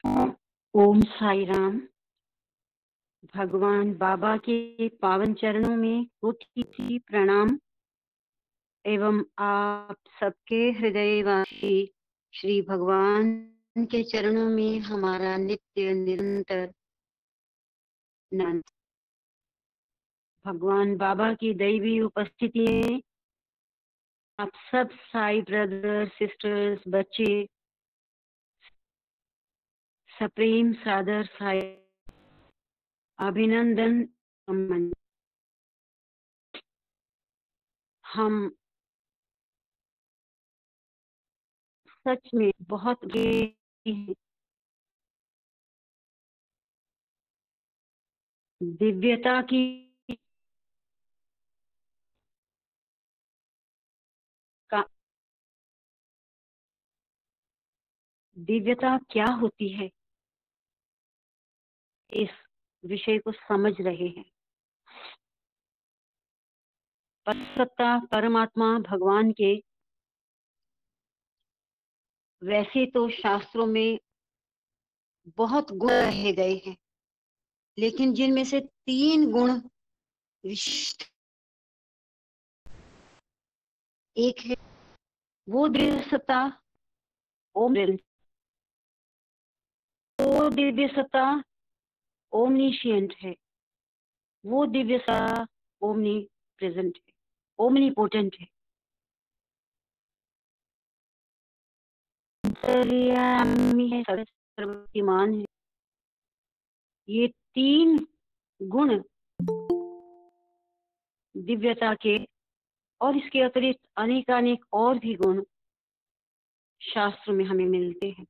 ओम साई राम। भगवान बाबा के पावन चरणों में कोटि प्रणाम एवं आप सबके हृदयवासी श्री भगवान के चरणों में हमारा नित्य निरंतर नमन। भगवान बाबा की दैवी उपस्थिति में आप सब साई ब्रदर्स सिस्टर्स बच्चे सप्रेम सादर साई अभिनंदन नमन। हम सच में बहुत दिव्यता की दिव्यता क्या होती है इस विषय को समझ रहे हैं। परमसत्ता परमात्मा भगवान के वैसे तो शास्त्रों में बहुत गुण रहे गए हैं, लेकिन जिनमें से 3 गुण विशिष्ट एक है वो दिव्य सत्ता ओम। वो दिव्य सत्ता ओमनीशिएंट है, वो दिव्य सत्ता ओमनी प्रेजेंट है, ओमनी पोटेंट है, अंतर्यामी है, सर्वशक्तिमान है। ये 3 गुण दिव्यता के और इसके अतिरिक्त अनेकानेक और भी गुण शास्त्र में हमें मिलते हैं,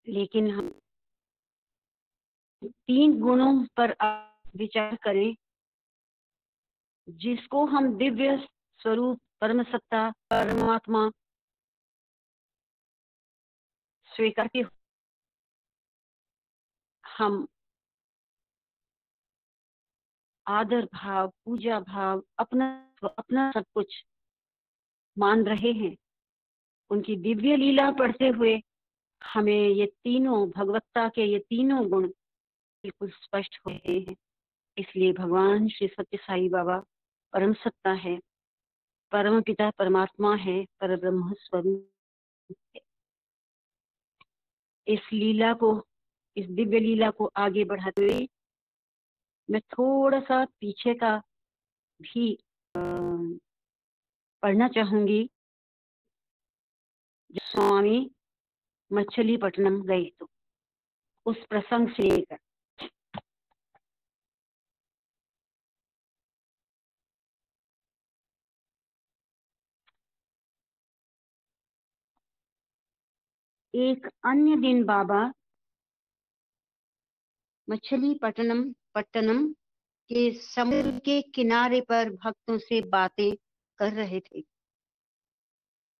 लेकिन हम 3 गुणों पर विचार करें जिसको हम दिव्य स्वरूप परम सत्ता परमात्मा स्वीकार के हम आदर भाव पूजा भाव अपना अपना सब कुछ मान रहे हैं। उनकी दिव्य लीला पढ़ते हुए हमें ये तीनों भगवत्ता के ये तीनों गुण बिल्कुल स्पष्ट हो रहे हैं। इसलिए भगवान श्री सत्य साई बाबा परम सत्ता है, परम पिता परमात्मा है, पर ब्रह्म स्वरूप है। इस लीला को, इस दिव्य लीला को आगे बढ़ाते हुए मैं थोड़ा सा पीछे का भी पढ़ना चाहूंगी। जब स्वामी मछलीपट्टनम गए तो उस प्रसंग से लेकर एक अन्य दिन बाबा मछलीपट्टनम के समुद्र के किनारे पर भक्तों से बातें कर रहे थे।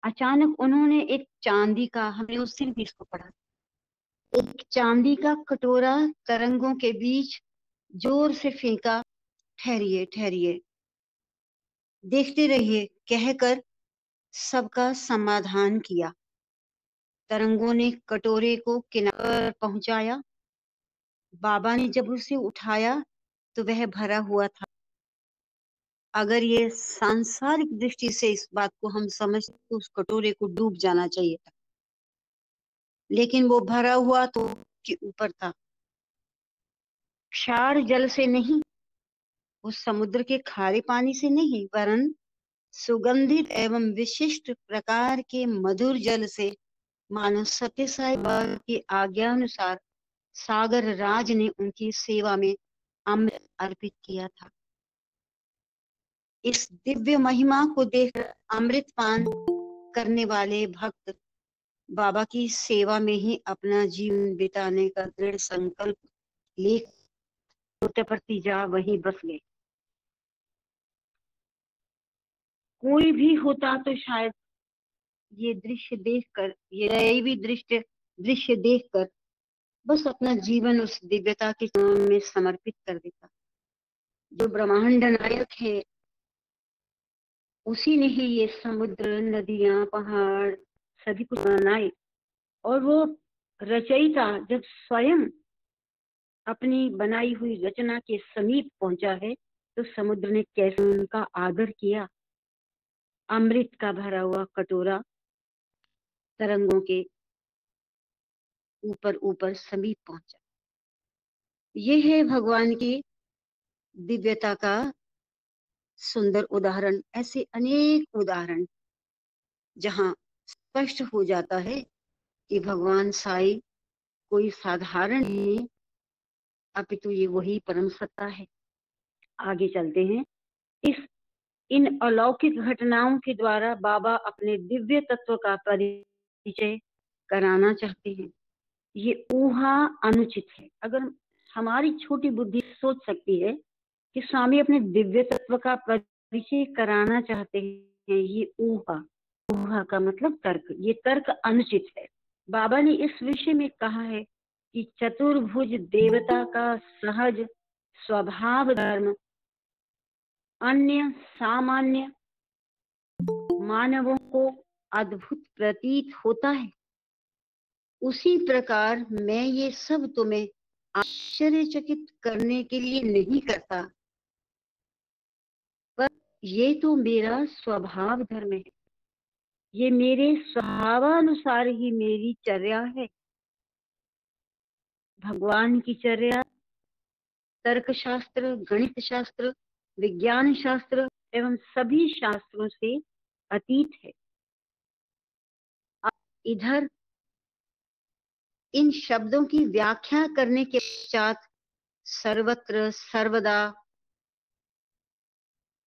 अचानक उन्होंने एक चांदी का, हमने उस दिन भी इसको पढ़ा, एक चांदी का कटोरा तरंगों के बीच जोर से फेंका। ठहरिए ठहरिए, देखते रहिए कहकर सबका समाधान किया। तरंगों ने कटोरे को किनारे पर पहुंचाया। बाबा ने जब उसे उठाया तो वह भरा हुआ था। अगर ये सांसारिक दृष्टि से इस बात को हम समझते तो उस कटोरे को डूब जाना चाहिए था, लेकिन वो भरा हुआ तो के ऊपर था। क्षार जल से नहीं, उस समुद्र के खारे पानी से नहीं, वरन सुगंधित एवं विशिष्ट प्रकार के मधुर जल से, मानो सत्य साई बाबा की आज्ञा अनुसार सागर राज ने उनकी सेवा में अमृत अर्पित किया था। इस दिव्य महिमा को देखकर अमृत पान करने वाले भक्त बाबा की सेवा में ही अपना जीवन बिताने का दृढ़ संकल्प ले पुट्टपर्ती जा वहीं बस गए। कोई भी होता तो शायद ये दृश्य देखकर, ये दैवी दृश्य देखकर बस अपना जीवन उस दिव्यता के चरणों में समर्पित कर देता। जो ब्रह्मांड नायक है उसी ने ही ये समुद्र, नदियां, पहाड़ सभी कुछ बनाए, और वो रचयिता जब स्वयं अपनी बनाई हुई रचना के समीप पहुंचा है तो समुद्र ने कैसे उनका आदर किया। अमृत का भरा हुआ कटोरा तरंगों के ऊपर ऊपर समीप पहुंचा। ये है भगवान की दिव्यता का सुंदर उदाहरण। ऐसे अनेक उदाहरण जहां स्पष्ट हो जाता है कि भगवान साईं कोई साधारण नहीं, अपितु ये वही परम सत्ता है। आगे चलते हैं। इन अलौकिक घटनाओं के द्वारा बाबा अपने दिव्य तत्व का परिचय कराना चाहते हैं। ये ऊहा अनुचित है। अगर हमारी छोटी बुद्धि सोच सकती है कि स्वामी अपने दिव्य तत्व का परिचय कराना चाहते हैं, ये ऊहा का मतलब तर्क, ये तर्क अनुचित है। बाबा ने इस विषय में कहा है कि चतुर्भुज देवता का सहज स्वभाव धर्म अन्य सामान्य मानवों को अद्भुत प्रतीत होता है, उसी प्रकार मैं ये सब तुम्हें आश्चर्यचकित करने के लिए नहीं करता, पर ये तो मेरा स्वभाव धर्म है। ये मेरे स्वभावानुसार ही मेरी चर्या है। भगवान की चर्या तर्कशास्त्र, गणित शास्त्र, विज्ञान शास्त्र एवं सभी शास्त्रों से अतीत है। अब इधर इन शब्दों की व्याख्या करने के पश्चात सर्वत्र सर्वदा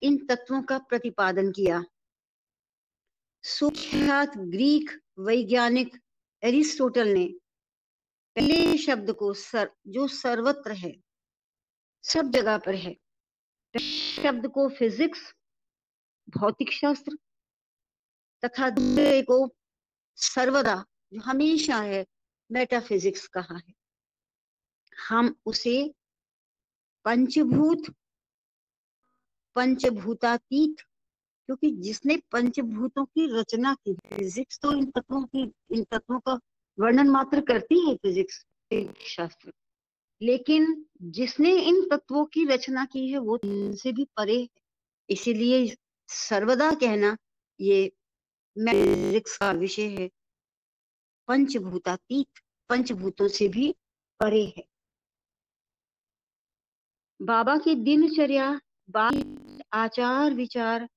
इन तत्वों का प्रतिपादन किया। सुख्यात ग्रीक वैज्ञानिक एरिस्टोटल ने पहले शब्द को जो सर्वत्र है, सब जगह पर है, शब्द को फिजिक्स भौतिक शास्त्र तथा दूसरे को सर्वदा जो हमेशा है मेटाफिजिक्स कहा है। हम उसे पंचभूत पंचभूतातीत, क्योंकि जिसने पंचभूतों की रचना की, फिजिक्स तो इन तत्वों का वर्णन मात्र करती है फिजिक्स शास्त्र, लेकिन जिसने इन तत्वों की रचना की है वो इनसे भी परे है। इसीलिए सर्वदा कहना ये फिजिक्स का विषय है, पंचभूतातीत, पंचभूतों से भी परे है। बाबा की दिनचर्या, बात, आचार विचार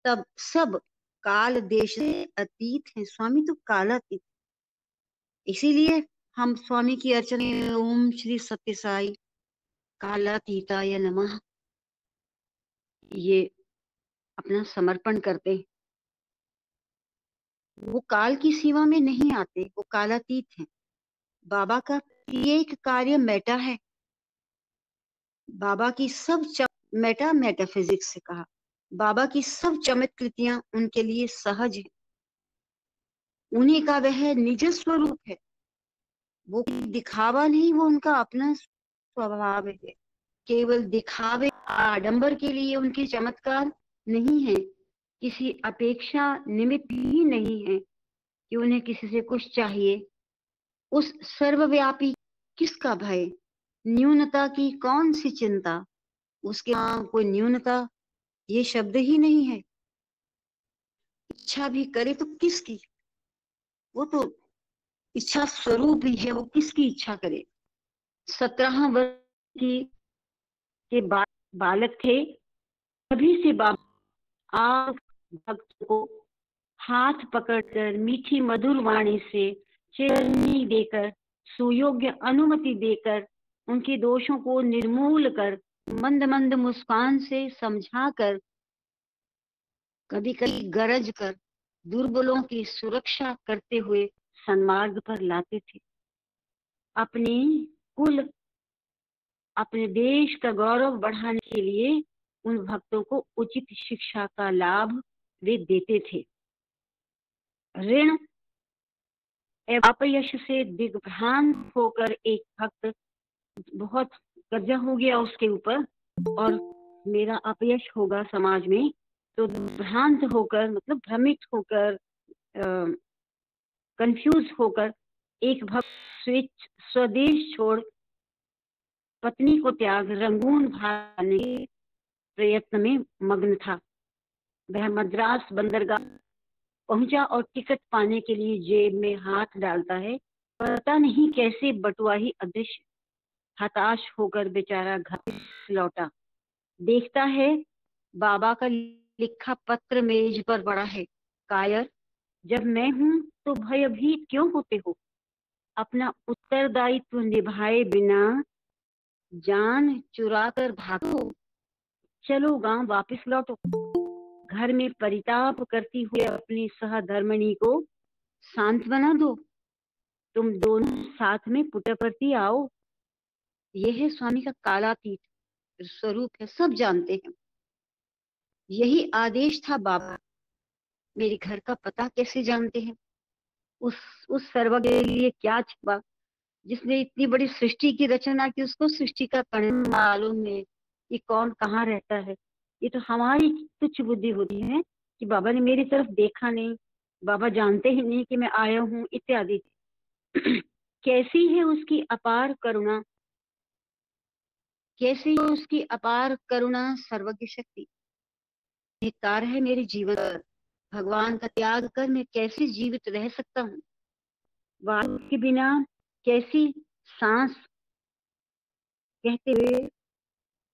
तब सब काल देश से अतीत है। स्वामी तो कालातीत, इसीलिए हम स्वामी की अर्चना ओम श्री सत्य साई कालातीताय नमः ये अपना समर्पण करते हैं। वो काल की सीमा में नहीं आते, वो कालातीत हैं। बाबा का प्रत्येक कार्य मेटा है। बाबा की सब मेटाफिजिक्स से कहा, बाबा की सब चमत्कृतियां उनके लिए सहज है। उन्हीं का वह निज स्वरूप है। वो दिखावा नहीं, वो उनका अपना स्वभाव है। केवल दिखावे आडंबर के लिए उनके चमत्कार नहीं है, किसी अपेक्षा निमित्त भी नहीं है कि उन्हें किसी से कुछ चाहिए। उस सर्वव्यापी किसका भय, न्यूनता की कौन सी चिंता, उसके यहाँ कोई न्यूनता ये शब्द ही नहीं है। इच्छा भी करे तो किसकी, वो तो इच्छा स्वरूप ही है, वो किसकी इच्छा करे। 17 वर्ष के बालक थे, तभी से बाबा आप भक्त को हाथ पकड़कर मीठी मधुर वाणी से चेतावनी देकर, सुयोग्य अनुमति देकर, उनके दोषों को निर्मूल कर, मंद मंद मुस्कान से समझाकर, कभी कभी गरज कर दुर्बलों की सुरक्षा करते हुए सन्मार्ग पर लाते थे। अपने कुल, अपने देश का गौरव बढ़ाने के लिए उन भक्तों को उचित शिक्षा का लाभ वे देते थे। ऋण एवं अपयश से दिग्भ्रांत होकर एक भक्त बहुत कर्जा हो गया उसके ऊपर और मेरा अपयश होगा समाज में, तो भ्रांत होकर मतलब भ्रमित होकर, कंफ्यूज होकर एक भक्त स्वदेश छोड़ पत्नी को त्याग रंगून भाने के प्रयत्न में मग्न था। वह मद्रास बंदरगाह पहुंचा और टिकट पाने के लिए जेब में हाथ डालता है। पता नहीं कैसे बटुआ ही अदृश्य। हताश होकर बेचारा घर लौटा, देखता है बाबा का लिखा पत्र मेज पर पड़ा है। कायर, जब मैं हूं तो भयभीत क्यों होते हो? अपना उत्तरदायित्व निभाए बिना जान चुरा कर भागो। चलो गांव वापस लौटो। घर में परिताप करती हुए अपनी सहधर्मिणी को सांत्वना दो। तुम दोनों साथ में पुटपर्ती आओ। यह है स्वामी का कालातीत स्वरूप है, सब जानते हैं। यही आदेश था बाबा। मेरे घर का पता कैसे जानते हैं? उस सर्वज्ञ के लिए क्या छिपा? जिसने इतनी बड़ी सृष्टि की रचना की, उसको सृष्टि का परिणाम मालूम है कि कौन कहाँ रहता है। ये तो हमारी तुच्छ बुद्धि होती है कि बाबा ने मेरी तरफ देखा नहीं, बाबा जानते ही नहीं कि मैं आया हूँ इत्यादि। कैसी है उसकी अपार करुणा, कैसी है उसकी अपार करुणा, सर्वज्ञ शक्ति। धिक्कार है मेरे जीवन पर। भगवान का त्याग कर मैं कैसे जीवित रह सकता हूँ? वायु के बिना कैसी सांस? कहते हुए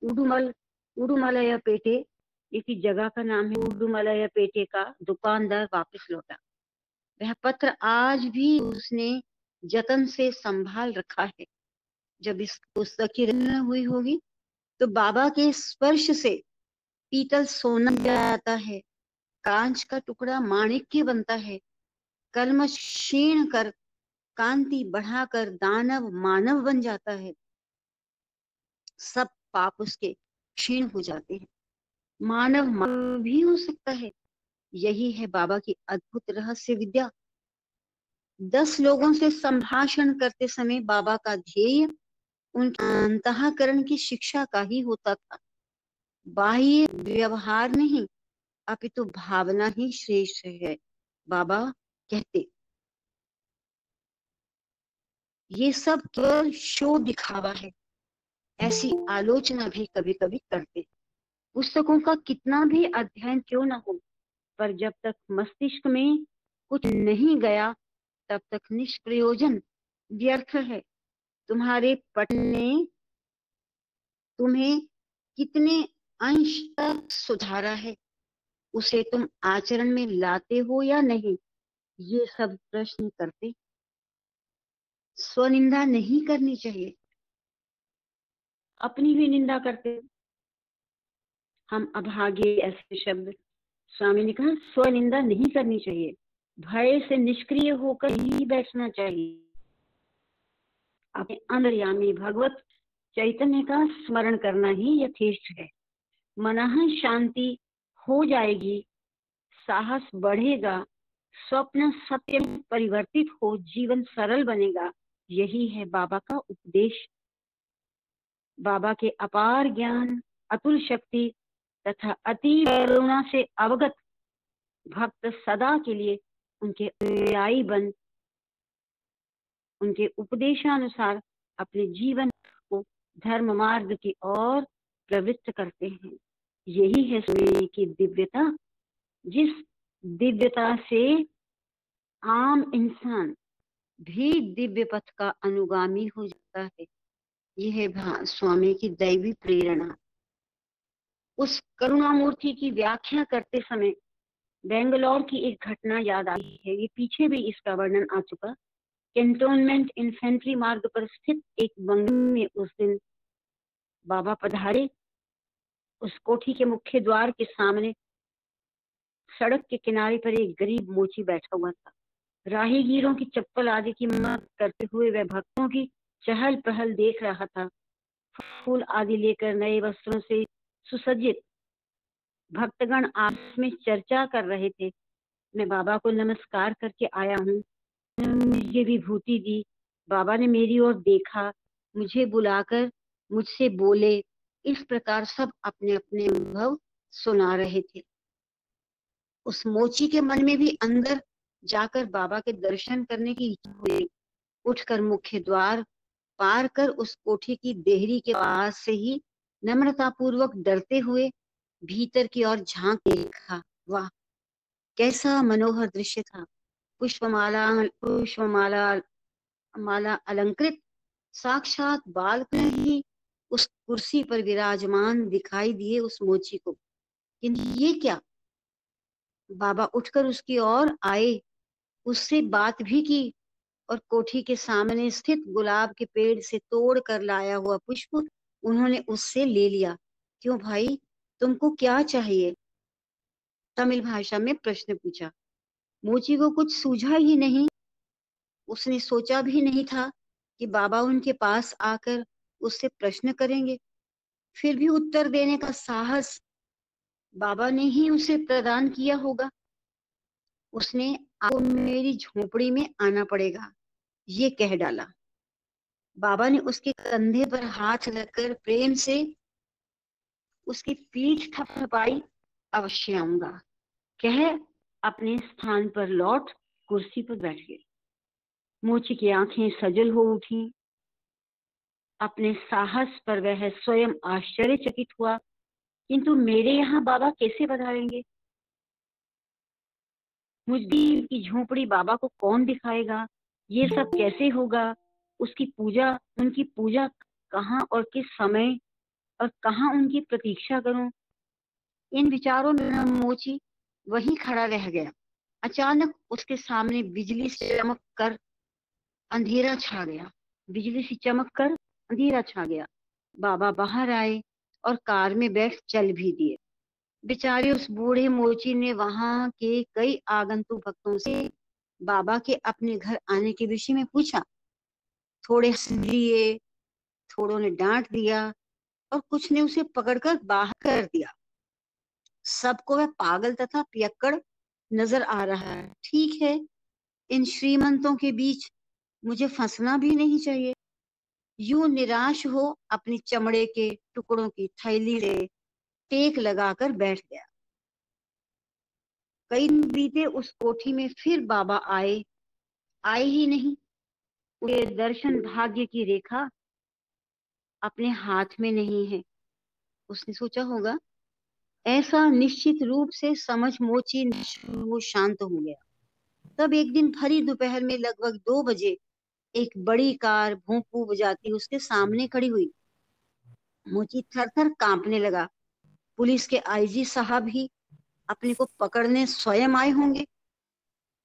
उडुमल उडुमलया पेटे, इसी जगह का नाम है उडुमलया पेटे का दुकानदार वापस लौटा। वह पत्र आज भी उसने जतन से संभाल रखा है। जब इस पुस्तक की रचना हुई होगी तो बाबा के स्पर्श से पीतल सोना जाता है, कांच का टुकड़ा माणिक्य बनता है, कलमश क्षीण कर कांति बढ़ाकर दानव मानव बन जाता है। सब पाप उसके क्षीण हो जाते हैं। मानव मानव भी हो सकता है। यही है बाबा की अद्भुत रहस्य विद्या। 10 लोगों से संभाषण करते समय बाबा का ध्येय उनके अंतःकरण की शिक्षा का ही होता था। बाह्य व्यवहार नहीं, अपितु भावना ही श्रेष्ठ है। बाबा कहते, ये सब केवल शो दिखावा है। ऐसी आलोचना भी कभी कभी करते। पुस्तकों का कितना भी अध्ययन क्यों न हो, पर जब तक मस्तिष्क में कुछ नहीं गया तब तक निष्प्रयोजन, व्यर्थ है। तुम्हारे पढ़ने तुम्हें कितने अंश तक सुधारा है, उसे तुम आचरण में लाते हो या नहीं, ये सब प्रश्न करते। स्वनिंदा नहीं करनी चाहिए, अपनी भी निंदा करते। हम अभागे, ऐसे शब्द स्वामी ने कहा, स्वनिंदा नहीं करनी चाहिए। भय से निष्क्रिय होकर ही बैठना चाहिए। अपने अंतर्यामी भगवत चैतन्य का स्मरण करना ही यथेष्ट है। मनः शांति हो जाएगी, साहस बढ़ेगा, स्वप्न सत्य में परिवर्तित हो, जीवन सरल बनेगा। यही है बाबा का उपदेश। बाबा के अपार ज्ञान, अतुल शक्ति तथा अति करुणा से अवगत भक्त सदा के लिए उनके अनुयायी बन उनके उपदेशानुसार अपने जीवन को धर्म मार्ग की ओर प्रवृत्त करते हैं। यही है स्वामी की दिव्यता, जिस दिव्यता से आम इंसान भी दिव्य पथ का अनुगामी हो जाता है। यह है स्वामी की दैवी प्रेरणा। उस करुणामूर्ति की व्याख्या करते समय बेंगलोर की एक घटना याद आई है। ये पीछे भी इसका वर्णन आ चुका। कैंटोनमेंट इन्फेंट्री मार्ग पर स्थित एक बंगले में उस दिन बाबा पधारे। उस कोठी के मुख्य द्वार के सामने सड़क के किनारे पर एक गरीब मोची बैठा हुआ था। राहगीरों की चप्पल आदि की मरम्मत करते हुए वह भक्तों की चहल पहल देख रहा था। फूल आदि लेकर नए वस्त्रों से सुसज्जित भक्तगण आपस में चर्चा कर रहे थे। मैं बाबा को नमस्कार करके आया हूँ, मुझे विभूति दी। बाबा ने मेरी ओर देखा, मुझे बुलाकर मुझसे बोले। इस प्रकार सब अपने अपने अनुभव सुना रहे थे। उस मोची के मन में भी अंदर जाकर बाबा के दर्शन करने की इच्छा हुई। उठकर मुख्य द्वार पार कर उस कोठी की देहरी के पास से ही नम्रतापूर्वक डरते हुए भीतर की ओर झांक देखा। वाह, कैसा मनोहर दृश्य था। पुष्पमाला पुष्पमाला माला अलंकृत साक्षात बालकृष्ण ही उस कुर्सी पर विराजमान दिखाई दिए उस मोची को। किंतु ये क्या? बाबा उठकर उसकी ओर आए, उससे बात भी की और कोठी के सामने स्थित गुलाब के पेड़ से तोड़ कर लाया हुआ पुष्प उन्होंने उससे ले लिया। क्यों भाई, तुमको क्या चाहिए? तमिल भाषा में प्रश्न पूछा। मोची को कुछ सूझा ही नहीं। उसने सोचा भी नहीं था कि बाबा उनके पास आकर उससे प्रश्न करेंगे। फिर भी उत्तर देने का साहस बाबा ने ही उसे प्रदान किया होगा। उसने, आपको मेरी झोपड़ी में आना पड़ेगा, ये कह डाला। बाबा ने उसके कंधे पर हाथ रखकर प्रेम से उसकी पीठ थपथपाई। अवश्य आऊंगा, कह अपने स्थान पर लौट कुर्सी पर बैठ गए। मोची की आंखें सजल हो उठी। अपने साहस पर वह स्वयं आश्चर्यचकित हुआ। किंतु मेरे यहाँ बाबा कैसे पधारेंगे? मुझदी की झोपड़ी बाबा को कौन दिखाएगा? ये सब कैसे होगा? उसकी पूजा, उनकी पूजा कहाँ और किस समय और कहाँ उनकी प्रतीक्षा करूं? इन विचारों में मोची वहीं खड़ा रह गया। अचानक उसके सामने बिजली से चमक कर अंधेरा छा गया। बिजली से चमक कर अंधेरा छा गया। बाबा बाहर आए और कार में बैठ चल भी दिए। बेचारे उस बूढ़े मोची ने वहां के कई आगंतुक भक्तों से बाबा के अपने घर आने के विषय में पूछा। थोड़े हंस दिए, थोड़ों ने डांट दिया और कुछ ने उसे पकड़कर बाहर कर दिया। सबको वह पागल तथा पियक्कड़ नजर आ रहा है। ठीक है, इन श्रीमंतों के बीच मुझे फंसना भी नहीं चाहिए। यूं निराश हो अपनी चमड़े के टुकड़ों की थैली से टेक लगाकर बैठ गया। कई दिन बीते, उस कोठी में फिर बाबा आए ही नहीं। उनके दर्शन भाग्य की रेखा अपने हाथ में नहीं है। उसने सोचा होगा। ऐसा निश्चित रूप से समझ मोची वो शांत हो गया। तब एक दिन भरी दोपहर में लगभग 2 बजे एक बड़ी कार भोंपू बजाती उसके सामने खड़ी हुई। मोची थर थर कांपने लगा। पुलिस के आईजी साहब ही अपने को पकड़ने स्वयं आए होंगे,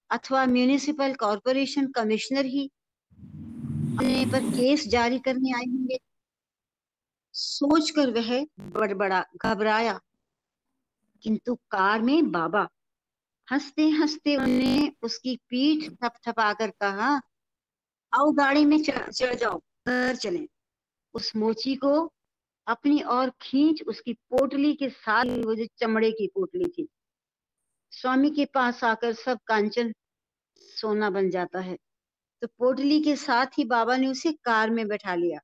अथवा म्यूनिसिपल कॉर्पोरेशन कमिश्नर ही अपने पर केस जारी करने आए होंगे। सोचकर वह बड़बड़ा घबराया। किंतु कार में बाबा हंसते हंसते उन्हें उसकी पीठ थपथपाकर कहा, आओ गाड़ी में चढ़ जाओ, घर चलें। उस मोची को अपनी ओर खींच उसकी पोटली के साथ, वो जो चमड़े की पोटली थी, स्वामी के पास आकर सब कांचन सोना बन जाता है, तो पोटली के साथ ही बाबा ने उसे कार में बैठा लिया।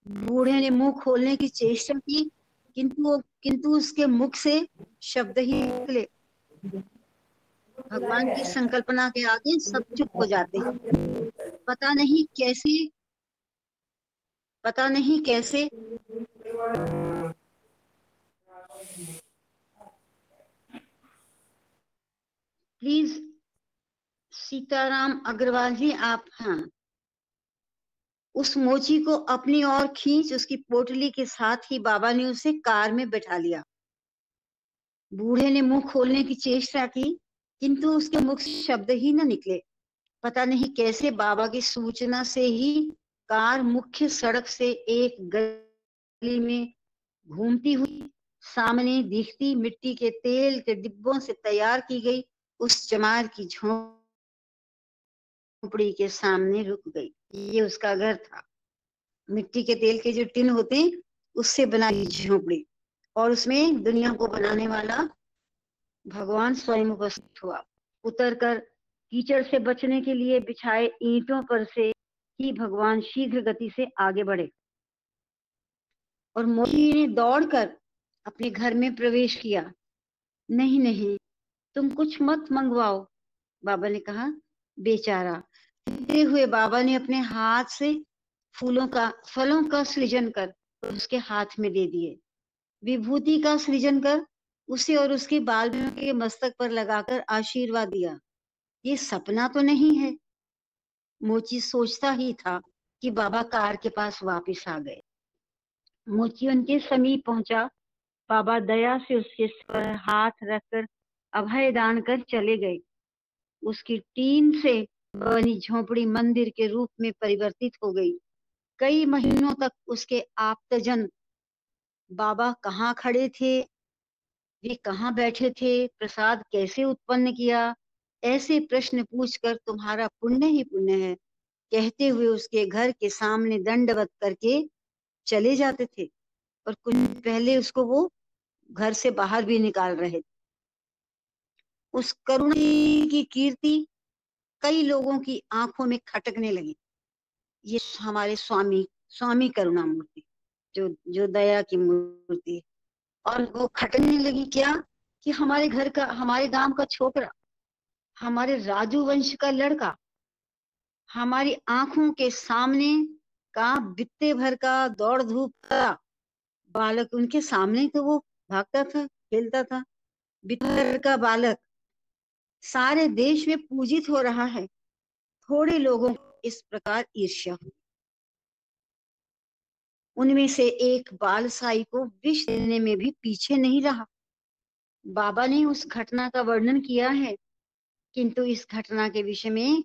बूढ़े ने मुंह खोलने की चेष्टा की, किंतु उसके मुख से शब्द ही निकले। भगवान की संकल्पना के आगे सब चुप हो जाते हैं। पता नहीं कैसे, पता नहीं कैसे प्लीज सीताराम अग्रवाल जी, आप। हाँ, उस मोची को अपनी ओर खींच उसकी पोटली के साथ ही बाबा ने उसे कार में बैठा लिया। बूढ़े ने मुंह खोलने की चेष्टा की, किंतु उसके मुख से शब्द ही न निकले। पता नहीं कैसे बाबा की सूचना से ही कार मुख्य सड़क से एक गली में घूमती हुई सामने दिखती मिट्टी के तेल के डिब्बों से तैयार की गई उस चमार की झोपड़ी के सामने रुक गई। ये उसका घर था। मिट्टी के तेल के जो टिन होते हैं उससे बनाई झोपड़ी, और उसमें दुनिया को बनाने वाला भगवान स्वयं उपस्थित हुआ। उतरकर कीचड़ से बचने के लिए बिछाए ईंटों पर से ही भगवान शीघ्र गति से आगे बढ़े और मोची ने दौड़कर अपने घर में प्रवेश किया। नहीं नहीं, तुम कुछ मत मंगवाओ, बाबा ने कहा। बेचारा, कहते हुए बाबा ने अपने हाथ से फलों का सृजन कर उसके हाथ में दे दिए। विभूति का सृजन कर उसे और उसके बाल के मस्तक पर लगाकर आशीर्वाद दिया। ये सपना तो नहीं है। मोची सोचता ही था कि बाबा कार के पास वापस आ गए। मोची उनके समीप पहुंचा। बाबा दया से उसके सिर पर हाथ रखकर अभय दान कर चले गए। उसकी टीन से बनी झोपड़ी मंदिर के रूप में परिवर्तित हो गई। कई महीनों तक उसके आप्तजन बाबा कहाँ खड़े थे, वे कहाँ बैठे थे, प्रसाद कैसे उत्पन्न किया, ऐसे प्रश्न पूछकर तुम्हारा पुण्य ही पुण्य है कहते हुए उसके घर के सामने दंडवत करके चले जाते थे। और कुछ पहले उसको वो घर से बाहर भी निकाल रहे थे। उस करुणा की कीर्ति कई लोगों की आंखों में खटकने लगी। ये हमारे स्वामी स्वामी करुणामूर्ति जो जो दया की मूर्ति। और वो खटकने लगी क्या कि हमारे घर का, हमारे गांव का छोकरा, हमारे राजू वंश का लड़का, हमारी आंखों के सामने का बित्ते भर का दौड़ धूप का बालक, उनके सामने तो वो भागता था, खेलता था, बित्ते भर का बालक सारे देश में पूजित हो रहा है। थोड़े लोगों को इस प्रकार ईर्ष्या हुई। उनमें से एक बालसाई को विष देने में भी पीछे नहीं रहा। बाबा ने उस घटना का वर्णन किया है, किंतु इस घटना के विषय में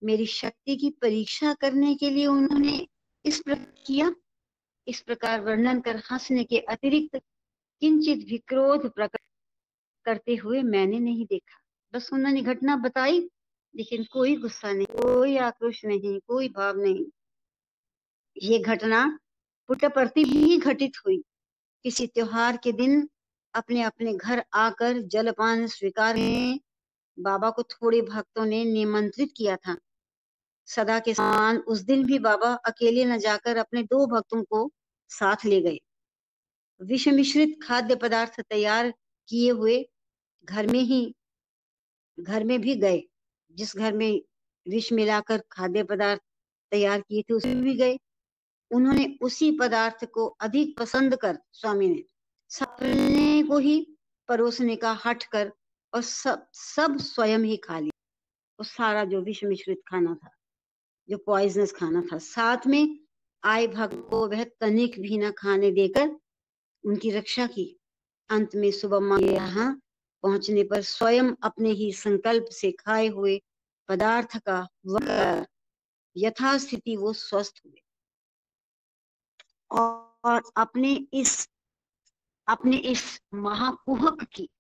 मेरी शक्ति की परीक्षा करने के लिए उन्होंने इस प्रकार किया। इस प्रकार वर्णन कर हंसने के अतिरिक्त किंचित भी क्रोध प्रकट करते हुए मैंने नहीं देखा। बस उन्होंने घटना बताई, लेकिन कोई गुस्सा नहीं, कोई आक्रोश नहीं, कोई भाव नहीं। ये घटना पुट्टपर्ती ही घटित हुई। किसी त्योहार के दिन अपने अपने घर आकर जलपान स्वीकार में बाबा को थोड़े भक्तों ने निमंत्रित किया था। सदा के समान उस दिन भी बाबा अकेले न जाकर अपने 2 भक्तों को साथ ले गए। विष मिश्रित खाद्य पदार्थ तैयार किए हुए घर में भी गए। जिस घर में विष मिलाकर खाद्य पदार्थ तैयार किए थे उसमें भी गए। उन्होंने उसी पदार्थ को अधिक पसंद कर स्वामी ने सबने को ही परोसने का हठ कर और सब स्वयं ही खा लिया। वो सारा जो विष मिश्रित खाना था, जो पॉइजनस खाना था, साथ में आए भक्त को वह तनिक भी न खाने देकर उनकी रक्षा की। अंत में सुबह मां यहाँ पहुंचने पर स्वयं अपने ही संकल्प से खाए हुए पदार्थ का यथास्थिति वो स्वस्थ हुए और अपने इस महाकुहक की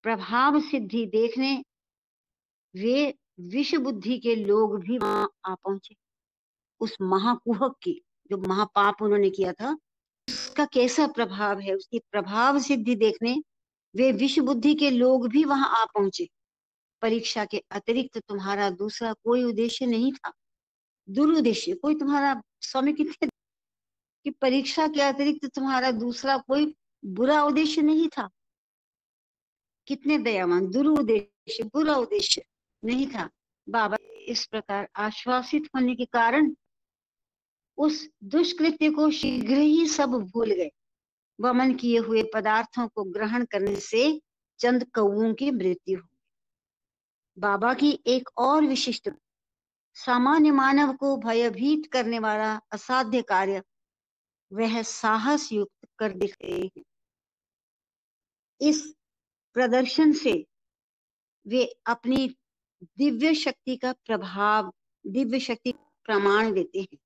प्रभाव सिद्धि देखने वे विष बुद्धि के लोग भी वहां आ पहुंचे। उस महाकुहक की जो महापाप उन्होंने किया था उसका कैसा प्रभाव है, उसकी प्रभाव सिद्धि देखने वे विष बुद्धि के लोग भी वहां आ पहुंचे। परीक्षा के अतिरिक्त तुम्हारा दूसरा कोई उद्देश्य नहीं था, दुरुद्देश्य कोई तुम्हारा, स्वामी कितने कि परीक्षा के अतिरिक्त तुम्हारा दूसरा कोई बुरा उद्देश्य नहीं था। कितने दयावान, दुरुद्देश्य, बुरा उद्देश्य नहीं था। बाबा इस प्रकार आश्वासित होने के कारण उस दुष्कृत्य को शीघ्र ही सब भूल गए। वमन किए हुए पदार्थों को ग्रहण करने से चंद कौओं की मृत्यु हुई। बाबा की एक और विशिष्ट, सामान्य मानव को भयभीत करने वाला असाध्य कार्य वह साहस युक्त कर दिखते हैं। इस प्रदर्शन से वे अपनी दिव्य शक्ति का प्रमाण देते हैं।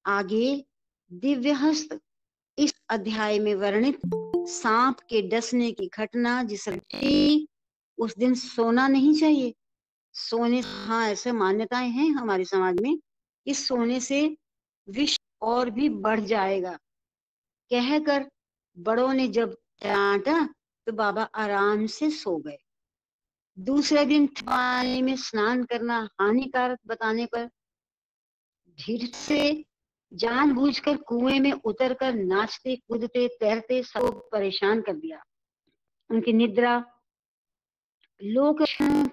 आगे दिव्य हस्त इस अध्याय में वर्णित सांप के डसने की घटना, जिस उस दिन सोना नहीं चाहिए। सोने, हाँ ऐसे मान्यताएं हैं हमारे समाज में कि सोने से विष और भी बढ़ जाएगा कहकर बड़ों ने जब डांटा तो बाबा आराम से सो गए। दूसरे दिन पानी में स्नान करना हानिकारक बताने पर धीरे से जानबूझकर कुएं में उतरकर नाचते कूदते तैरते सब परेशान कर दिया। उनकी निद्रा लोक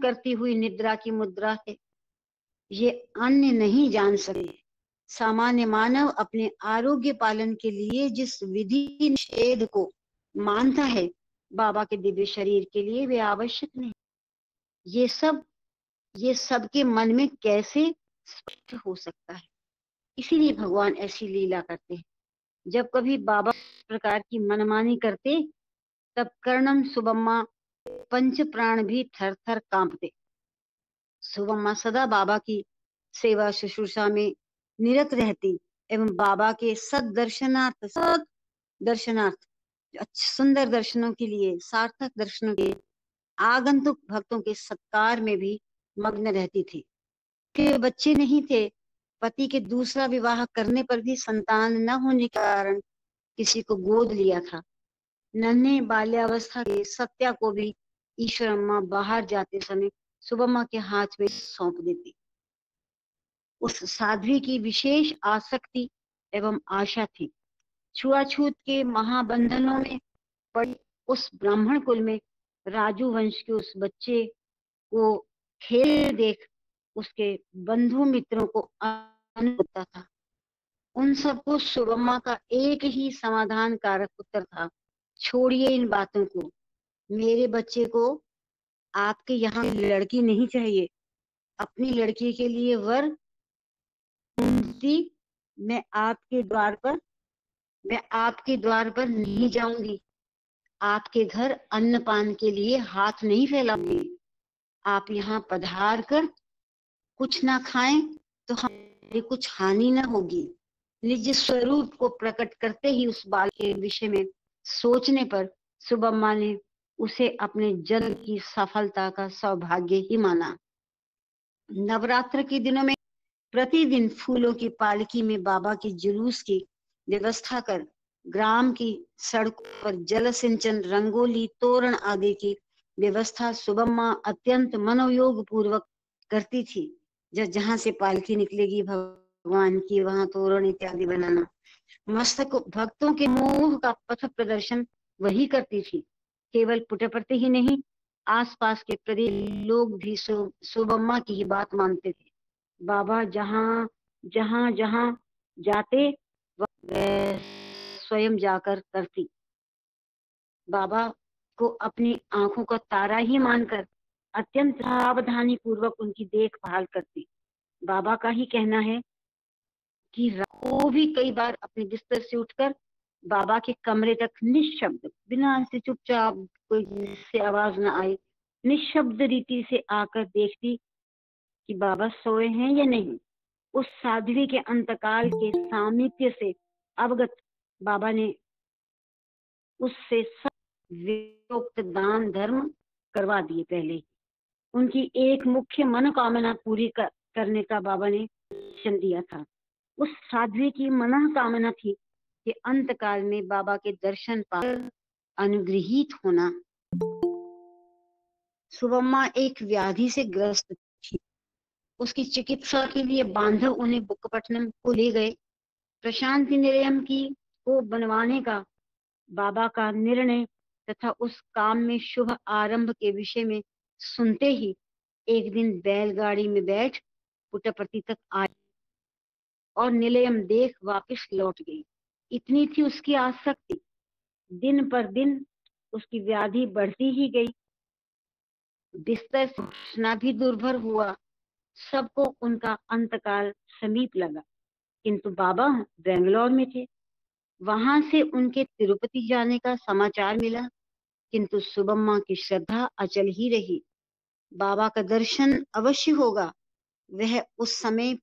करती हुई निद्रा की मुद्रा है। ये अन्य नहीं जान सके। सामान्य मानव अपने आरोग्य पालन के लिए जिस विधि निषेध को मानता है, बाबा के दिव्य शरीर के लिए वे आवश्यक नहीं। ये सब के मन में कैसे स्पष्ट हो सकता है? इसीलिए भगवान ऐसी लीला करते हैं। जब कभी बाबा इस प्रकार की मनमानी करते, तब कर्णम सुबम्मा पंच प्राण भी थर थर कांपते। सुबम्मा सदा बाबा की सेवा शुश्रूषा में निरत रहती एवं बाबा के सद दर्शनार्थ सुंदर दर्शनों के लिए, सार्थक दर्शनों के आगंतुक भक्तों के सत्कार में भी मग्न रहती थी। के बच्चे नहीं थे। पति के दूसरा विवाह करने पर भी संतान न होने के कारण किसी को गोद लिया था। नन्हे बाल्यावस्था के सत्या को भी ईश्वर अम्मा बाहर जाते समय सुबम्मा के हाथ में सौंप देती। उस साध्वी की विशेष आसक्ति एवं आशा थी। छुआछूत के महाबंधनों में पड़ी उस ब्राह्मण कुल में राजू वंश के उस बच्चे को खेल देख उसके बंधु मित्रों को आनंद होता था। उन सबको सुबम्मा का एक ही समाधान कारक उत्तर था, छोड़िए इन बातों को। मेरे बच्चे को आपके यहाँ लड़की नहीं चाहिए। अपनी लड़की के लिए वर ढूंढती मैं आपके द्वार पर नहीं जाऊंगी। आपके घर अन्नपान के लिए हाथ नहीं फैलाऊंगी। आप यहाँ पधार कर कुछ ना खाएं तो हमारी कुछ हानि न होगी। निज स्वरूप को प्रकट करते ही उस बाल के विषय में सोचने पर सुबम्मा ने उसे अपने जन्म की सफलता का सौभाग्य ही माना। नवरात्र के दिनों में प्रतिदिन फूलों की पालकी में बाबा के जुलूस की व्यवस्था कर ग्राम की सड़कों पर जल सिंचन, रंगोली, तोरण आदि की व्यवस्था सुबम्मा अत्यंत मनोयोग पूर्वक करती थी। जहां से पालकी निकलेगी भगवान की, वहां तोरण इत्यादि बनाना। मस्तक भक्तों के मोह का पथ प्रदर्शन वही करती थी। केवल पुटपर्ती ही नहीं, आसपास के प्रदेश लोग भी सुबम्मा की ही बात मानते थे। बाबा जहां जहां जहां जाते वह स्वयं जाकर करती। बाबा को अपनी आंखों का तारा ही मानकर अत्यंत सावधानी पूर्वक उनकी देखभाल करती। बाबा का ही कहना है कि रात को भी कई बार अपने बिस्तर से उठकर बाबा के कमरे तक निशब्द, बिना से चुपचाप, कोई से आवाज न आए, निशब्द रीति से आकर देखती कि बाबा सोए हैं या नहीं। उस साध्वी के अंतकाल के सामीप्य से अवगत बाबा ने उससे सब वेदोक्त दान धर्म करवा दिए। पहले उनकी एक मुख्य मनोकामना पूरी करने का बाबा ने वचन दिया था। उस साध्वी की मनोकामना थी कि अंतकाल में बाबा के दर्शन पाकर अनुग्रहित होना। सुबम्मा एक व्याधि से ग्रस्त थी। उसकी चिकित्सा के लिए बांधव उन्हें बुक्कपट्टनम को ले गए। प्रशांति निलयम की को बनवाने का बाबा का निर्णय तथा उस काम में शुभ आरंभ के विषय में सुनते ही एक दिन बैलगाड़ी में बैठ पुट्टपर्ती तक आई और निलयम देख वापस लौट गई। इतनी थी उसकी आसक्ति। दिन पर दिन उसकी व्याधि बढ़ती ही गई। बिस्तर से उठना भी दुर्भर हुआ। सबको उनका अंतकाल समीप लगा, किंतु बाबा बेंगलोर में थे। वहां से उनके तिरुपति जाने का समाचार मिला, किंतु सुबम्मा की श्रद्धा अचल ही रही। बाबा का दर्शन अवश्य होगा। वह उस समय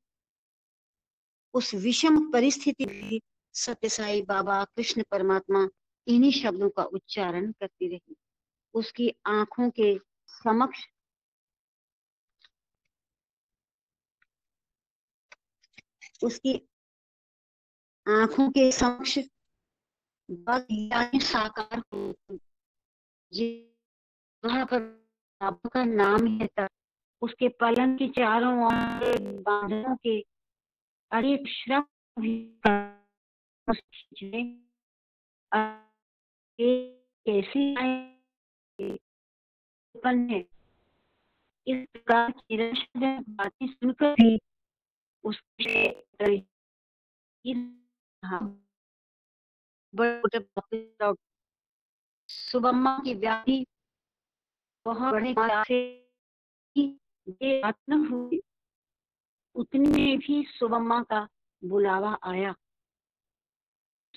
उस विषम परिस्थिति में सत्य साई बाबा, कृष्ण परमात्मा, इन्हीं शब्दों का उच्चारण करती रही। उसकी आंखों के समक्ष उसकी आंखों के समक्ष साकार हो। वहां पर बाबा का नाम है था। उसके पलंग के चारों ओर बांधों के अनेक श्रम कैसी है। इस प्रकार की निराशाजनक बातें सुनकर भी उसके सुबम्मा की व्याधि बहुत बड़े से ये बात न हुई, उतने में भी सुबम्मा का बुलावा आया।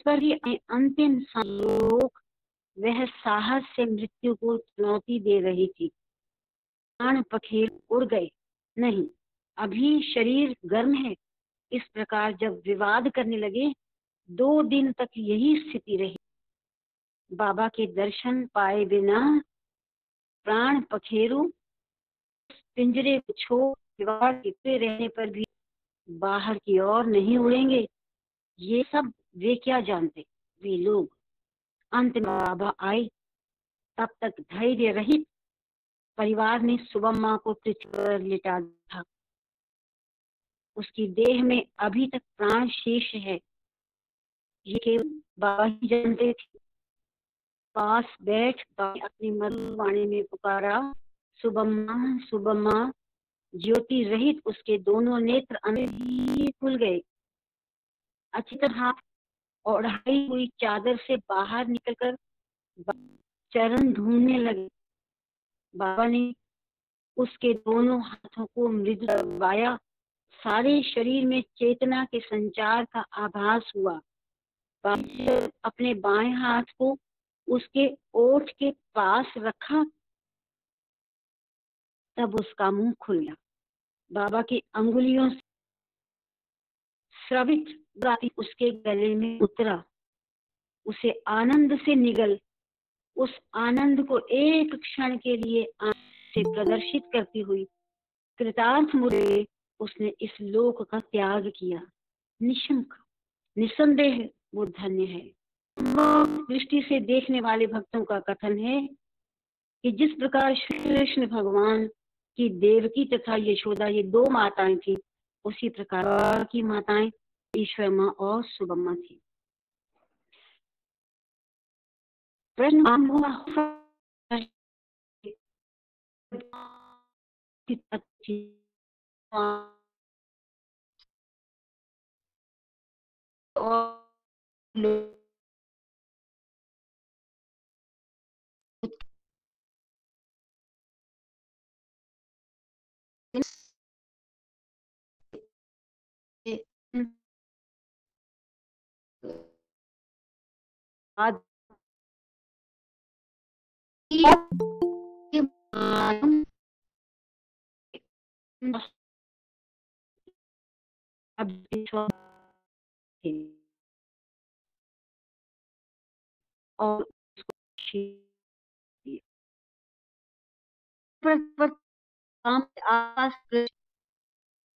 पर ही अंतिम संयोग वह साहस से मृत्यु को चुनौती दे रही थी। प्राण पखेर उड़ गए। नहीं, अभी शरीर गर्म है। इस प्रकार जब विवाद करने लगे, 2 दिन तक यही स्थिति रही। बाबा के दर्शन पाए बिना प्राण पखेरु पिंजरे को छोड़ विवाद करते रहने पर भी बाहर की ओर नहीं उड़ेंगे। ये सब वे क्या जानते, वे लोग। अंत में बाबा आए। तब तक धैर्य रहित परिवार ने सुबम्मा को पृथ्वी पर लिटा था। उसकी देह में अभी तक प्राण शेष है, ये केवल बाबा ही जानते थे। पास बैठ अपनी मधुर वाणी में पुकारा, सुबम्मा सुबम्मा। ज्योति रहित उसके दोनों नेत्र अंदर खुल गए। अच्छी तरह ओढ़ाई हुई चादर से बाहर निकलकर चरण ढूंढने लगे। बाबा ने उसके दोनों हाथों को मृदु दबाया। सारे शरीर में चेतना के संचार का आभास हुआ। अपने बाएं हाथ को उसके ओठ के पास रखा, तब उसका मुंह खुल गया। बाबा की अंगुलियों से स्रवित गाती उसके गले में उतरा। उसे आनंद से निगल, उस आनंद को एक क्षण के लिए आंख से प्रदर्शित करती हुई कृतार्थ मुझे उसने इस लोक का त्याग किया। निशंक, निसंदेह वो धन्य है। दृष्टि से देखने वाले भक्तों का कथन है कि जिस प्रकार श्री कृष्ण भगवान की देवकी तथा यशोदा ये 2 माताएं थी, उसी प्रकार की माताएं ईश्वर माँ और सुबम्मा थी। प्रश्न और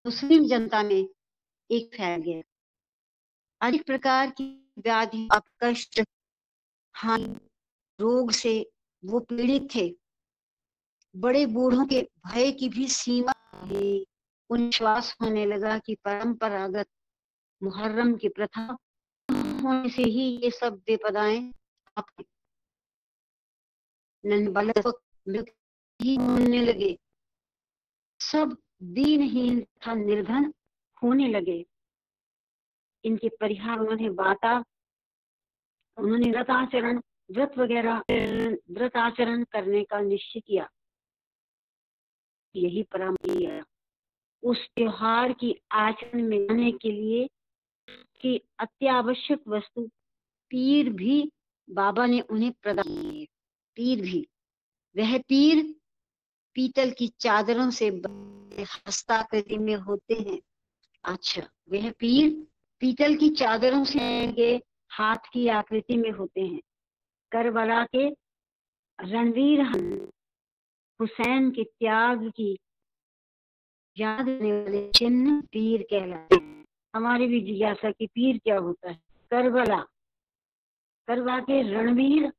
मुस्लिम जनता में एक फैल गया। अनेक प्रकार की व्याधि, कष्ट, हानि, रोग से वो पीड़ित थे। बड़े बूढ़ों के भय की भी सीमा नहीं। उन्हें विश्वास होने लगा कि परंपरागत मुहर्रम की प्रथा होने से ही ये सब विपदाएं होने लगे। सब दीनहीन तथा निर्धन होने लगे। इनके परिहार उन्होंने व्रत आचरण करने का निश्चय किया। यही परंपरा उस त्योहार की आचरण में आने के लिए कि अत्यावश्यक वस्तु पीर भी बाबा ने उन्हें प्रदान किए। पीर भी, वह पीर पीतल की चादरों से हस्ताकृति में होते हैं। अच्छा, वह पीर पीतल की चादरों से हाथ की आकृति में होते हैं। करबला के रणवीर हुसैन के त्याग की याद करने वाले चिन्ह पीर कहलाते हैं। हमारी भी जिज्ञासा की पीर क्या होता है। करबला के रणवीर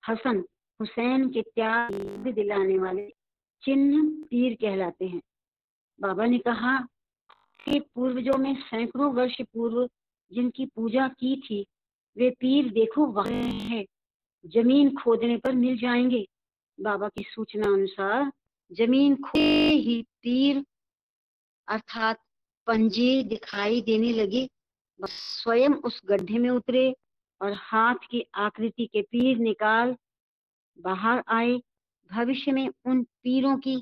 हसन हुसैन के त्याग दिलाने वाले चिन्ह पीर कहलाते हैं। बाबा ने कहा कि पूर्वजों में सैकड़ों वर्ष पूर्व जिनकी पूजा की थी, वे पीर देखो वहां है, जमीन खोदने पर मिल जाएंगे। बाबा की सूचना अनुसार जमीन खुले ही तीर अर्थात पंजे दिखाई देने लगे। बस स्वयं उस गड्ढे में उतरे और हाथ की आकृति के तीर निकाल बाहर आए। भविष्य में उन तीरों की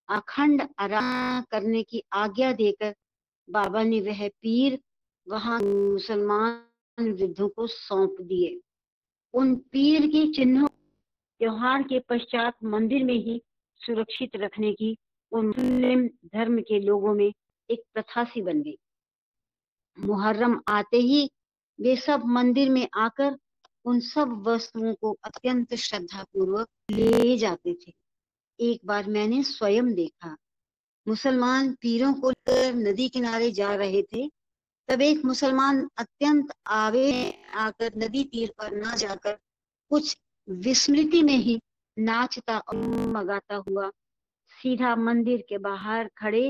अखंड आराधना करने की आज्ञा देकर बाबा ने वह पीर वहां मुसलमान वृद्धों को सौंप दिए। उन पीर के चिन्हों त्योहार के पश्चात मंदिर में ही सुरक्षित रखने की उन मुस्लिम धर्म के लोगों में एक प्रथा सी बन गई। मुहर्रम आते ही वे सब मंदिर में आकर उन सब वस्तुओं को अत्यंत श्रद्धा पूर्वक ले जाते थे। एक बार मैंने स्वयं देखा, मुसलमान पीरों को लेकर नदी किनारे जा रहे थे। तब एक मुसलमान अत्यंत आवेश में आकर नदी तीर पर ना जाकर कुछ विस्मृति में ही नाचता और मगाता हुआ सीधा मंदिर के बाहर खड़े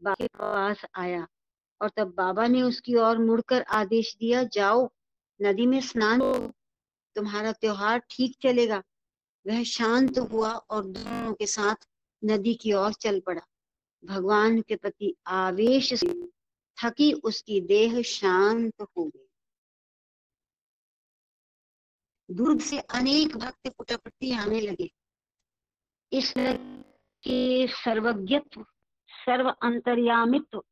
बाबा के पास आया और तब बाबा ने उसकी ओर मुड़कर आदेश दिया, जाओ नदी में स्नान करो, तुम्हारा त्योहार ठीक चलेगा। वह शांत हुआ और दोनों के साथ नदी की ओर चल पड़ा। भगवान के प्रति आवेश से थकी उसकी देह शांत हो गई। दूर से अनेक भक्त पुटपटी आने लगे। इस के सर्वज्ञत्व, सर्व अंतर्यामित्व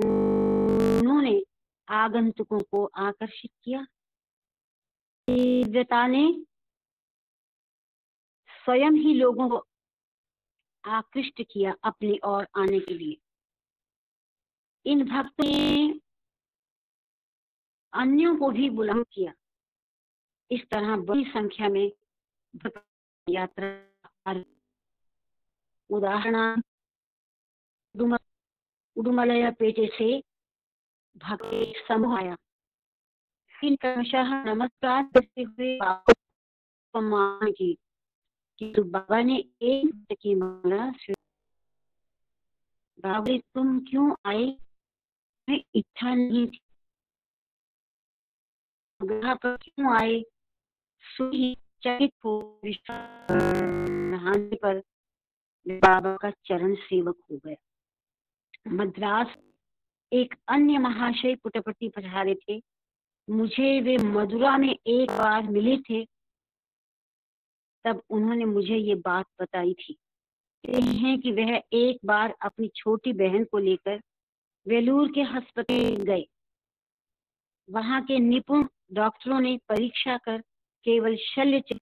उन्होंने आगंतुकों को आकर्षित किया। दिव्यता ने स्वयं ही लोगों को आकृष्ट किया अपनी ओर आने के लिए। इन भक्तों ने अन्यों को भी बुलंद किया। इस तरह बड़ी संख्या में यात्रा उदाहरण उडुमलयपेटे से भक्त एक समूह आया। इन क्रमशः नमस्कार करते हुए सम्मान की, किंतु बाबा ने एक की मांगा, बाबा तुम क्यों आए? मैं इच्छा नहीं थी। ग्रह पर क्यों आए? सुई चकित हो नहाने पर बाबा का चरण सेवक हो गया। मद्रास एक अन्य महाशय पुटपटी पधारे थे। मुझे वे मदुरा में एक बार मिले थे। तब उन्होंने मुझे ये बात बताई थी कि वह एक बार अपनी छोटी बहन को लेकर वेलूर के अस्पताल गए। वहां के निपुण डॉक्टरों ने परीक्षा कर केवल शल्य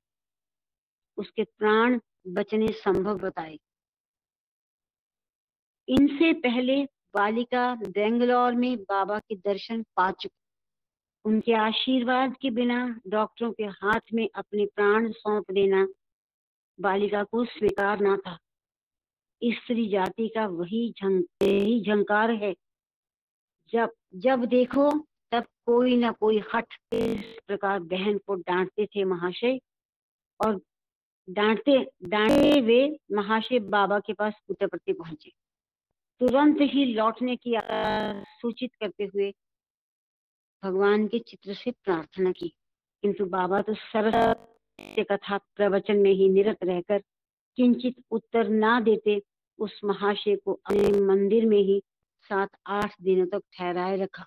उसके प्राण बचने संभव बताए। इनसे पहले बालिका बेंगलोर में बाबा के दर्शन पा चुकी। उनके आशीर्वाद के बिना डॉक्टरों के हाथ में अपने प्राण सौंप देना बालिका को स्वीकार न था। स्त्री जाति का वही झंकार है। जब देखो तब कोई ना कोई हठ। इस प्रकार बहन को डांटते थे महाशय, और डांटते वे महाशय बाबा के पास पुटपटी पहुंचे। तुरंत ही लौटने की सूचित करते हुए भगवान के चित्र से प्रार्थना की, किंतु बाबा तो सरस कथा प्रवचन में ही निरत रहकर किंचित उत्तर ना देते उस महाशय को अपने मंदिर में ही 7-8 दिनों तक ठहराए रखा।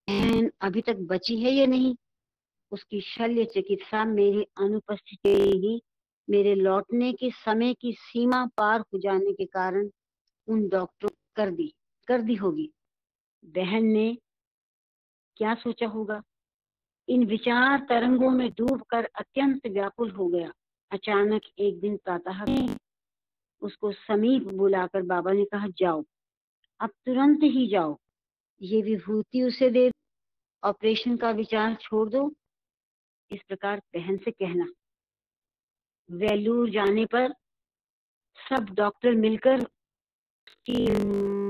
बहन अभी तक बची है या नहीं, उसकी शल्य चिकित्सा मेरी अनुपस्थिति ही मेरे लौटने के समय की सीमा पार हो जाने के कारण उन डॉक्टरों कर दी होगी। बहन ने क्या सोचा होगा। इन विचार तरंगों में डूबकर अत्यंत व्याकुल हो गया। अचानक एक दिन प्रातः उसको समीप बुलाकर बाबा ने कहा, जाओ अब तुरंत ही जाओ, ये विभूति उसे दे, ऑपरेशन का विचार छोड़ दो। इस प्रकार बहन से कहना। वेलूर जाने पर सब डॉक्टर मिलकर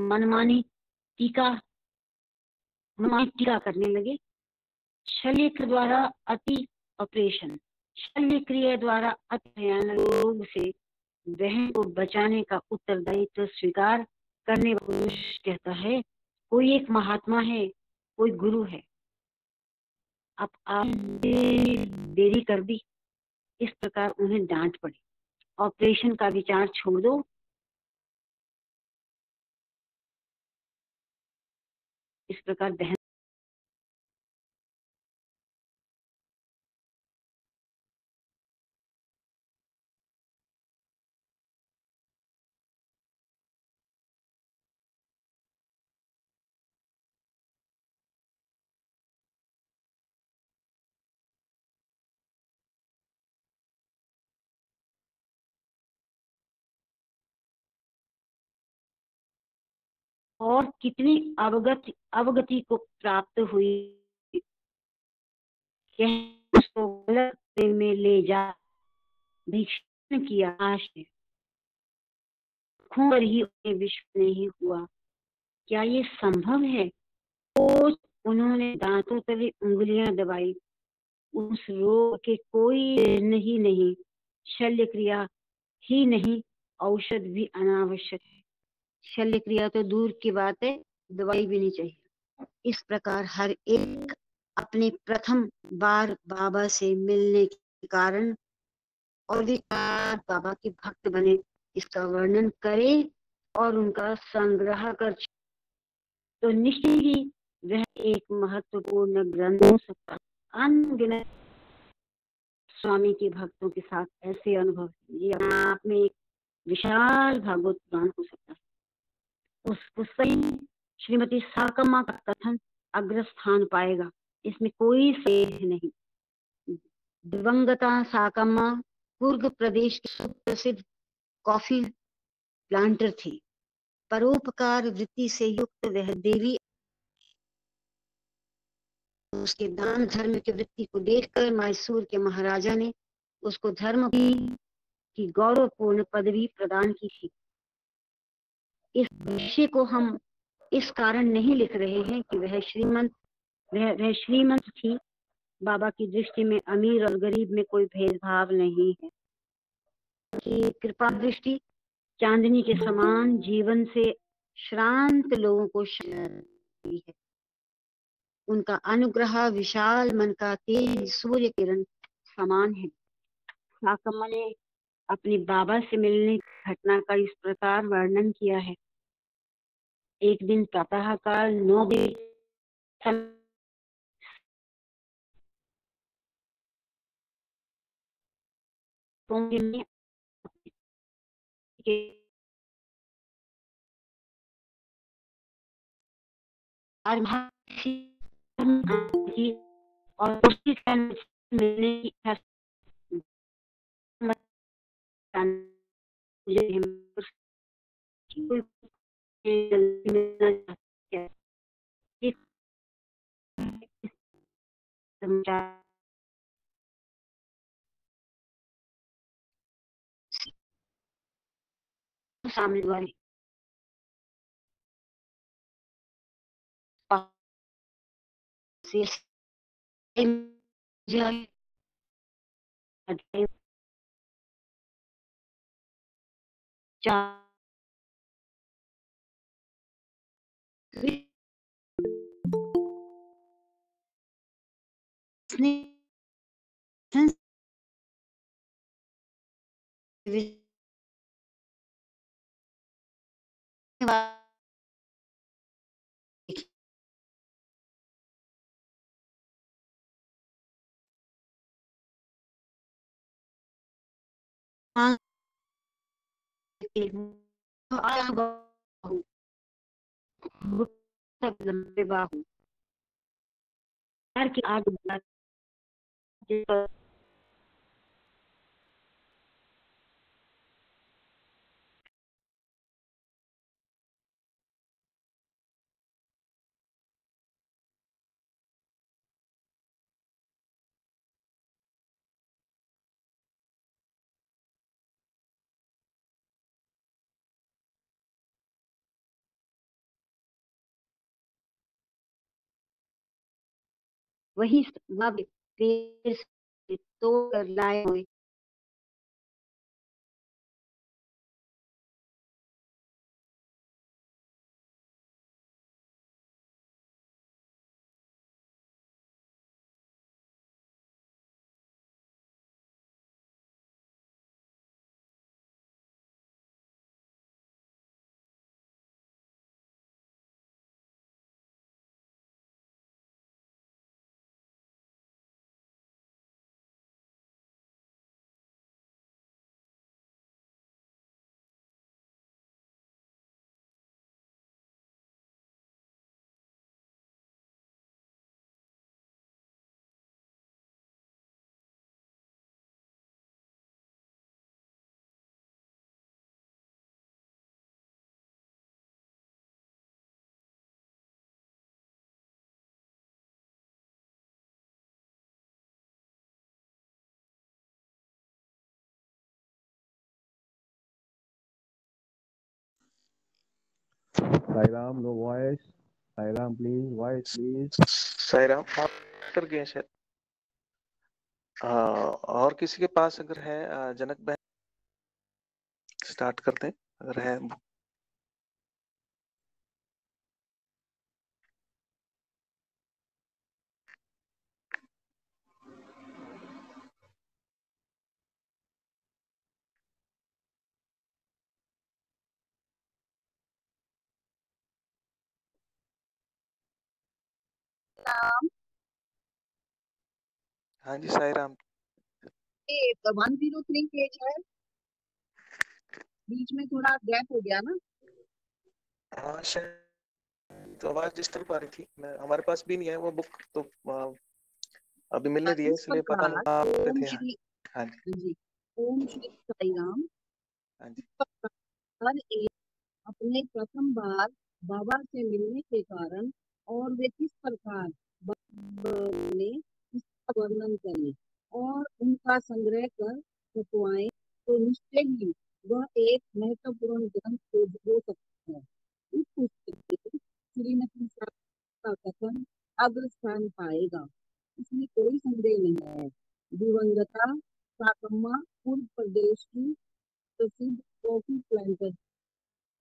मनमानी टीका करने लगे। शल्य द्वारा अति ऑपरेशन, शल्य क्रिया द्वारा अति भयानक रोग से बहन को बचाने का उत्तरदायित्व स्वीकार करने वाला पुरुष कहता है, कोई एक महात्मा है, कोई गुरु है, अब आप देरी कर दी। इस प्रकार उन्हें डांट पड़ी। ऑपरेशन का विचार छोड़ दो। इस प्रकार बहन और कितनी अवगति को प्राप्त हुई, यह उसको गलत रास्ते में ले जा भीषण किया। आश ने पर ही उन्हें विश्वास नहीं हुआ। क्या ये संभव है? तो उन्होंने दांतों तले उंगलियां दबाई। उस रोग के कोई नहीं, शल्य क्रिया ही नहीं, औषध भी अनावश्यक है। शल्य क्रिया तो दूर की बात है, दवाई भी नहीं चाहिए। इस प्रकार हर एक अपने प्रथम बार बाबा से मिलने के कारण और विचार बाबा के भक्त बने, इसका वर्णन करे और उनका संग्रह कर, तो निश्चय ही वह एक महत्वपूर्ण ग्रंथ हो सकता। अनगिनत स्वामी के भक्तों के साथ ऐसे अनुभव, ये अपने आप में एक विशाल भागवत पुराण हो सकता है। उस पुस्तक में श्रीमती साकम्मा का कथन अग्रस्थान पाएगा, इसमें कोई संदेह नहीं। दिवंगता साकम्मा कुर्ग प्रदेश के सुप्रसिद्ध कॉफी प्लांटर थी। परोपकार वृत्ति से युक्त वह देवी उसके दान धर्म की वृत्ति को देखकर मैसूर के महाराजा ने उसको धर्म की गौरवपूर्ण पदवी प्रदान की थी। इस विषय को हम इस कारण नहीं लिख रहे हैं कि वह श्रीमंत थी। बाबा की दृष्टि में अमीर और गरीब में कोई भेदभाव नहीं है। कि कृपा दृष्टि चांदनी के समान जीवन से श्रांत लोगों को है। उनका अनुग्रह विशाल मन का तेज सूर्य किरण समान है। साकम्मा ने अपने बाबा से मिलने की घटना का इस प्रकार वर्णन किया है। एक दिन प्रातःकाल 9 बजे और मिलने की सामने वाले लंबे बाहु की आग वही पेड़ से तोड़ कर लाए हुए Sairam, no voice. Sairam please, voice please. Sairam आप कर गए शायद। और किसी के पास अगर है जनक बहन स्टार्ट करते हैं अगर है। हाँ जी साईराम। 103 पेज है, बीच में थोड़ा गैप हो गया ना। हाँ शायद तो आवाज डिस्टर्ब आ रही थी। हमारे पास भी नहीं है वो बुक तो अभी मिलने दिया इस इसलिए पता नहीं आप पे ओम थे। श्री हाँ जी जी, ओम श्री साईराम। हाँ जी हर एक अपने प्रथम बार बाबा से मिलने के कारण और वे किस प्रकार ने इसका वर्णन करें और उनका संग्रह कर छपवाएं तो निश्चय ही वह एक महत्वपूर्ण ग्रंथ हो सकता है। इस पुस्तक में श्रीमती का कथन अग्रस्थान पाएगा, इसमें कोई संदेह नहीं है। दिवंगता साकम्मा पूर्व प्रदेश की प्रसिद्ध कॉफी प्लांटर,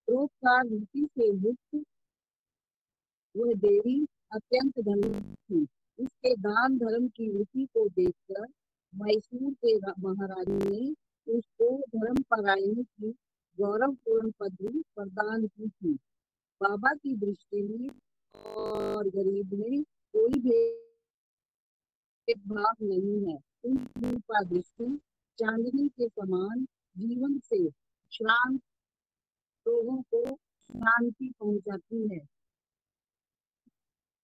परोपकार नीति से युक्त वह देवी अत्यंत धनी थी। उसके दान धर्म की रुचि को देखकर मैसूर के महारानी ने उसको धर्मपरायणी की गौरवपूर्ण पदवी प्रदान की थी। बाबा की दृष्टि में और गरीब में कोई भेदभाव नहीं है। उनकी रूपा दृष्टि चांदनी के समान जीवन से शांत लोगों को शांति पहुंचाती है।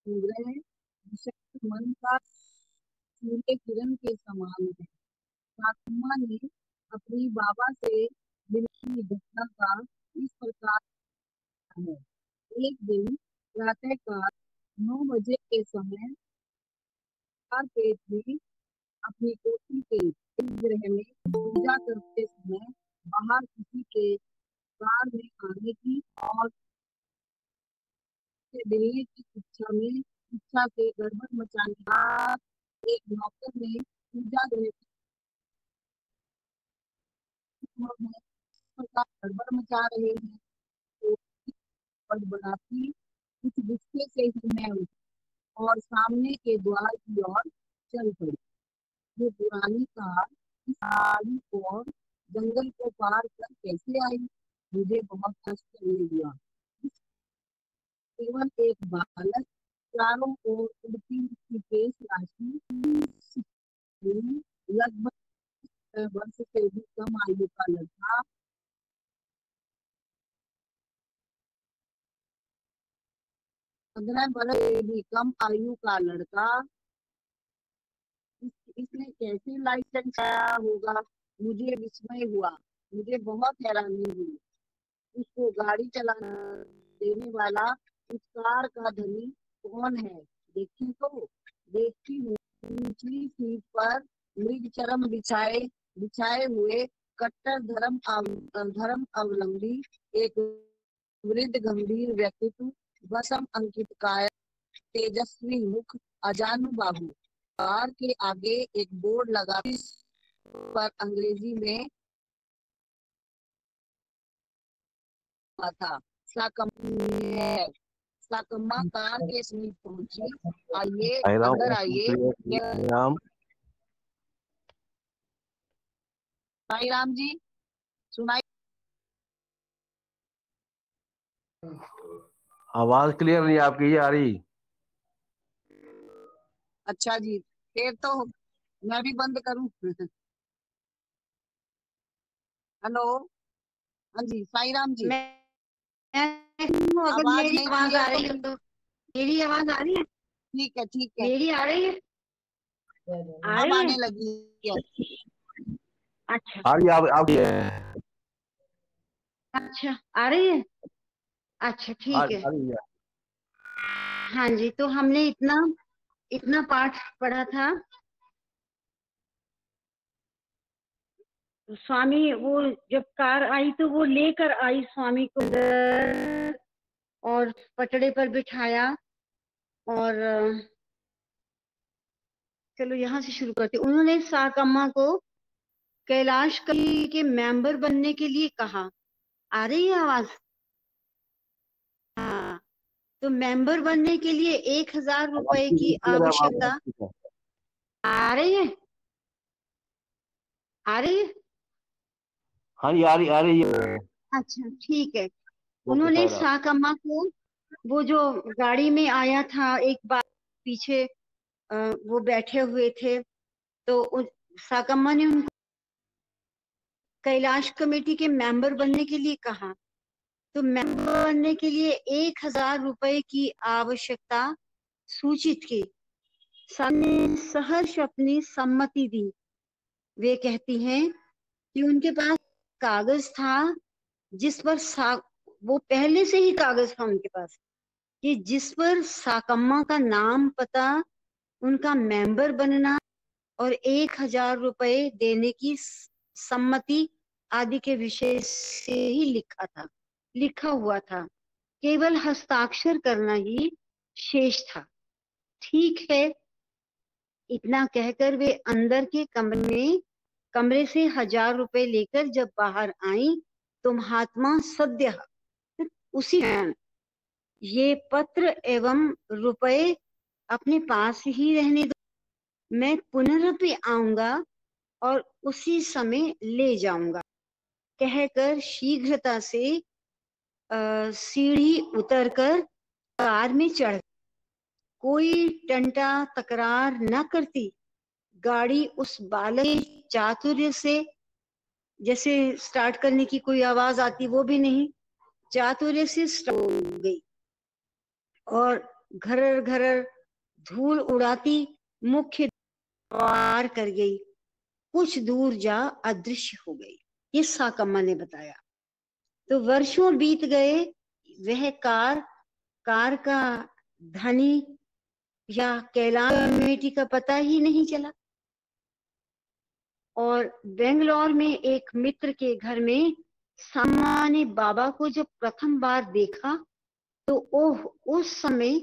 संग्रह विशक्त मन का सूर्य किरण के समान है। फातिमा ने अपनी बाबा से मिलने की घटना का इस प्रकार है। एक दिन प्रातःकाल 9 बजे के समय पेट में अपनी कोठी के गृह में पूजा करते समय बाहर किसी के कार में आने की और मिलने की इच्छा से गड़बड़ मचाने का एक नौकर ने पूजा गृह गड़बड़ मचा रहे हैं तो बड़बड़ाती कुछ गुस्से से ही मैं उठी और सामने के द्वार की ओर चल पड़ी। वो पुरानी कार इस पहाड़ी और जंगल को पार कर कैसे आई, मुझे बहुत आश्चर्य हुआ। केवल एक बालक चारों ओर उड़ती हुई केश राशि लगभग वर्ष से भी कम आयु का लड़का 15 वर्ष से भी कम आयु का लड़का इसने कैसे लाइसेंस पाया होगा, मुझे विस्मय हुआ। मुझे बहुत हैरानी हुई। उसको गाड़ी चलाने देने वाला उस कार का धनी कौन है? देखती हूँ निचली सीट पर मृग चरम बिछाए हुए कट्टर धर्म अवलंबी एक वृद्ध गंभीर व्यक्तित्व, वसम अंकित काया, तेजस्वी मुख, अजानुबाहु। कार के आगे एक बोर्ड लगा पर अंग्रेजी में था साकम्मा कार के समीप पहुंची। आइए अंदर आइए। साई राम जी सुनाई। आवाज क्लियर नहीं आपकी आ रही। अच्छा जी, फिर तो मैं भी बंद करूं। हेलो, हाँ जी साई राम जी। अगर आवाज मेरी नहीं आवाज क्लियर आ रही है तो मेरी आवाज आ रही है? ठीक है मेरी आ रही है? आ अब रही आने है? लगी है। अच्छा आ रही है। अच्छा, आ रही है। अच्छा ठीक है। आ रही है। हाँ जी, तो हमने इतना इतना पाठ पढ़ा था। स्वामी वो जब कार आई तो वो लेकर आई स्वामी को अंदर और पटड़े पर बिठाया और चलो यहाँ से शुरू करते। उन्होंने साकम्मा को कैलाश कमेटी के मेंबर बनने के लिए कहा। आ रही है आवाज? हाँ, तो मेंबर बनने के लिए 1000 रुपए की आवश्यकता। आ रही है? आ रही है? हाँ जी, आ रही है। अच्छा ठीक है। उन्होंने साकम्मा को, वो जो गाड़ी में आया था एक बार पीछे, वो बैठे हुए थे, तो साकम्मा ने उनको कैलाश कमेटी के मेंबर बनने के लिए कहा। तो मेंबर बनने के लिए 1000 रुपए की आवश्यकता सूचित की। सहर्ष अपनी सम्मति दी। वे कहती हैं कि उनके पास कागज था जिस पर वो पहले से ही कागज था उनके पास कि जिस पर साकम्मा का नाम, पता, उनका मेंबर बनना और 1000 रुपए देने की सम्मति आदि के विषय से ही लिखा हुआ था। केवल हस्ताक्षर करना ही शेष था। ठीक है, इतना कहकर वे अंदर के कमरे से 1000 रुपए लेकर जब बाहर आई तो महात्मा सद्य उसी क्षण ये पत्र एवं रुपए अपने पास ही रहने दो, मैं पुनरपि आऊंगा और उसी समय ले जाऊंगा, कहकर शीघ्रता से सीढ़ी उतरकर कार में चढ़। कोई टंटा तकरार न करती गाड़ी उस बालक चातुर्य से, जैसे स्टार्ट करने की कोई आवाज आती वो भी नहीं, चातुर्य से स्टार्ट हो गई और घरर घरर धूल उड़ाती मुख्य द्वार कर गई। कुछ दूर जा अदृश्य हो गई। ये साकम्मा ने बताया। तो वर्षों बीत गए, वह कार का धनी या कैलाश कमेटी का पता ही नहीं चला। और बेंगलोर में एक मित्र के घर में साकम्मा ने बाबा को जब प्रथम बार देखा तो ओह, उस समय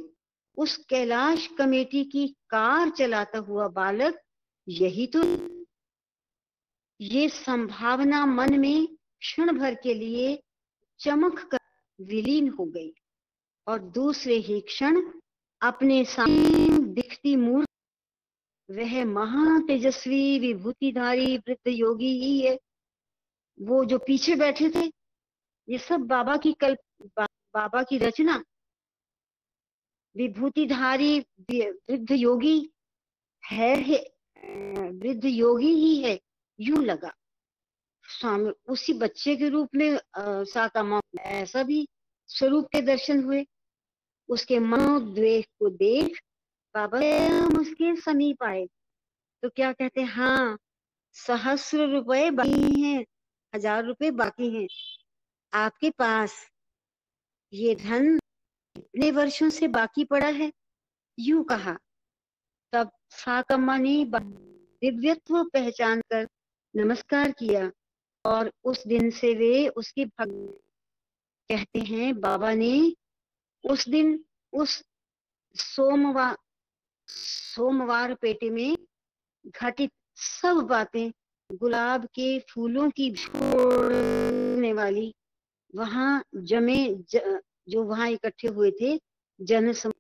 उस कैलाश कमेटी की कार चलाता हुआ बालक यही तो। ये संभावना मन में क्षण भर के लिए चमक कर विलीन हो गई और दूसरे ही क्षण अपने सामने दिखती मूर्ति वह महातेजस्वी विभूतिधारी वृद्ध योगी ही है। वो जो पीछे बैठे थे, ये सब बाबा की रचना। विभूतिधारी वृद्ध योगी है, वृद्ध योगी ही है, यूं लगा। स्वामी उसी बच्चे के रूप में साकम्मा ऐसा भी स्वरूप के दर्शन हुए। उसके मनोद्वेग को देख बाबा उसके समीप आए तो क्या कहते, हाँ 1000 रुपए बाकी हैं, 1000 रुपए बाकी हैं आपके पास। ये धन कितने वर्षों से बाकी पड़ा है, यूं कहा। तब साकम्मा ने दिव्यत्व पहचान कर नमस्कार किया और उस दिन से वे उसकी भक्त। कहते हैं बाबा ने उस दिन उस सोमवार पेटे में घटित सब बातें गुलाब के फूलों की छोड़ने वाली वहां जो वहां इकट्ठे हुए थे जन समूह।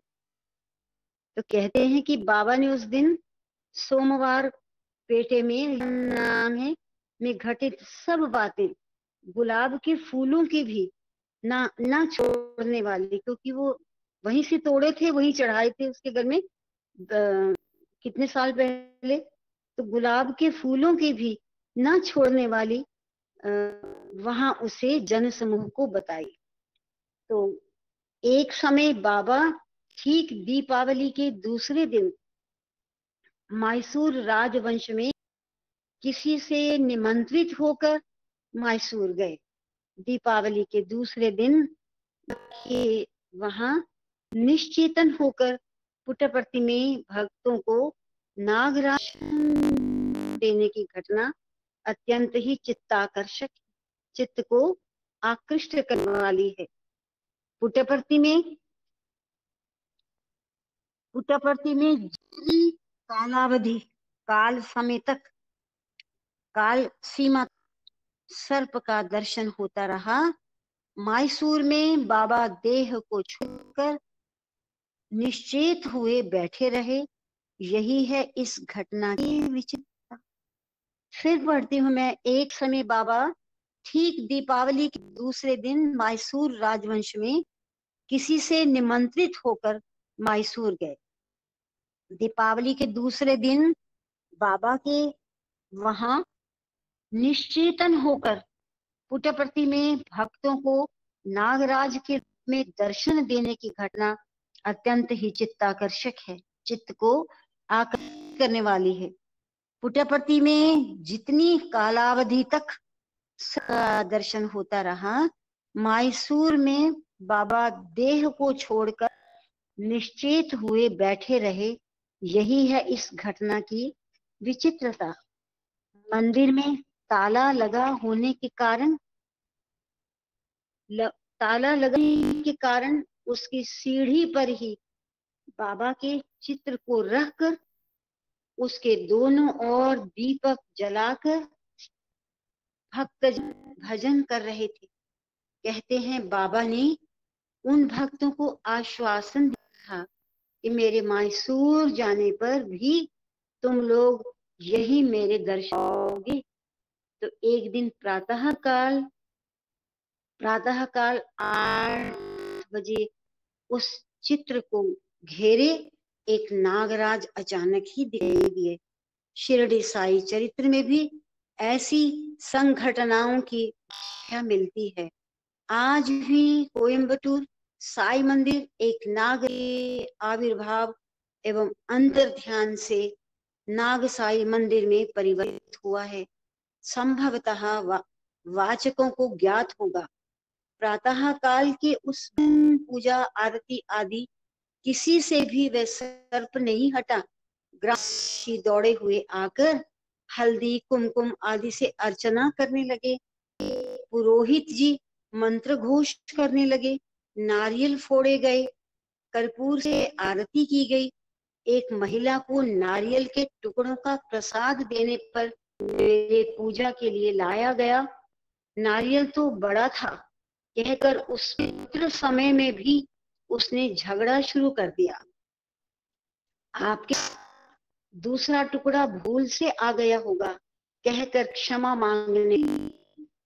तो कहते हैं कि बाबा ने उस दिन सोमवार पेटे में नाम है में घटित सब बातें गुलाब के फूलों की भी ना छोड़ने वाली, क्योंकि वो वहीं से तोड़े थे, वहीं चढ़ाए थे उसके घर में कितने साल पहले। तो गुलाब के फूलों की भी ना छोड़ने वाली वहां उसे जन समूह को बताई। तो एक समय बाबा ठीक दीपावली के दूसरे दिन मैसूर राजवंश में किसी से निमंत्रित होकर मैसूर गए। दीपावली के दूसरे दिन वहां निश्चेतन होकर पुट्टपर्ती में भक्तों को नागराज देने की घटना अत्यंत ही चित्त को आकृष्ट करने वाली है। पुट्टपर्ती में जितनी कालावधि, काल समय तक, काल सीमा सर्प का दर्शन होता रहा, मैसूर में बाबा देह को छोड़कर निश्चेत हुए बैठे रहे। यही है इस घटना की विचित्रता। फिर पढ़ती हूं मैं। एक समय बाबा ठीक दीपावली के दूसरे दिन मैसूर राजवंश में किसी से निमंत्रित होकर मैसूर गए। दीपावली के दूसरे दिन बाबा के वहां निश्चेतन होकर पुट्टपर्ती में भक्तों को नागराज के रूप में दर्शन देने की घटना अत्यंत ही चित्ताकर्षक है, चित्त को आकर्षित करने वाली है। पुट्टपर्ती में जितनी कालावधि तक दर्शन होता रहा, मैसूर में बाबा देह को छोड़कर निश्चेत हुए बैठे रहे। यही है इस घटना की विचित्रता। मंदिर में ताला लगा होने के कारण, ताला लगने के कारण उसकी सीढ़ी पर ही बाबा के चित्र को रखकर उसके दोनों ओर दीपक जलाकर भक्त भजन कर रहे थे। कहते हैं बाबा ने उन भक्तों को आश्वासन दिया कि मेरे मैसूर जाने पर भी तुम लोग यही मेरे दर्शन पाओगे। तो एक दिन प्रातः काल 8 बजे उस चित्र को घेरे एक नागराज अचानक ही दिखाई दिए। शिरडी साई चरित्र में भी ऐसी संघटनाओं की व्याख्या मिलती है। आज भी कोयम्बटूर साई मंदिर एक नाग के आविर्भाव एवं अंतर्ध्यान से नाग साई मंदिर में परिवर्तित हुआ है। संभवतः वाचकों को ज्ञात होगा, प्रातः काल के उस पूजा आरती आदि किसी से भी वह सर्प नहीं हटा। ग्रामवासी दौड़े हुए आकर हल्दी कुमकुम आदि से अर्चना करने लगे। पुरोहित जी मंत्र घोष करने लगे, नारियल फोड़े गए, कर्पूर से आरती की गई। एक महिला को नारियल के टुकड़ों का प्रसाद देने पर मेरे पूजा के लिए लाया गया। नारियल तो बड़ा था कहकर उस पवित्र समय में भी उसने झगड़ा शुरू कर दिया। आपके दूसरा टुकड़ा भूल से आ गया होगा कहकर क्षमा मांगने,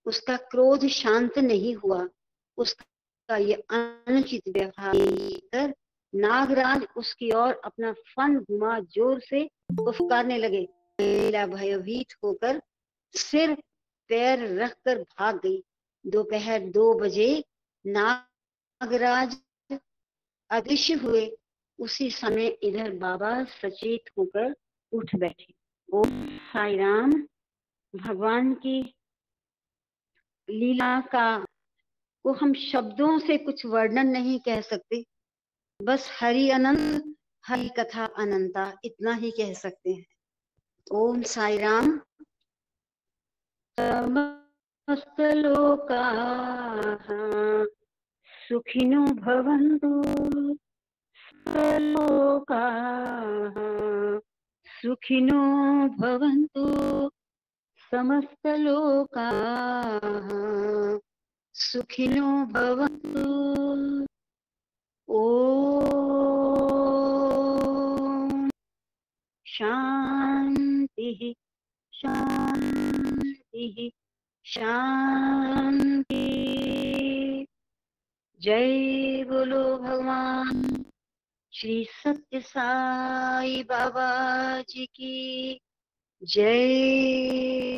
उसका क्रोध शांत नहीं हुआ। उसका ये अनुचित व्यवहार कर नागराज उसकी ओर अपना फन घुमा जोर से फुफकारने लगे। महिला भयभीत होकर सिर पैर रखकर भाग गई। दोपहर 2 बजे नागराज अदृश्य हुए। उसी समय इधर बाबा सचेत होकर उठ बैठे। ओम साई राम। भगवान की लीला का को हम शब्दों से कुछ वर्णन नहीं कह सकते, बस हरि अनंत, हरि कथा अनंता, इतना ही कह सकते हैं। ओम साई राम। समस्त लोकाः सुखिनो भवन्तु, लोकाः सुखिनो भवन्तु, समस्त लोकाः सुखिनो भवन्तु। ओम शांति शांति शांति। जय बोलो भगवान श्री सत्य साई बाबा जी की जय।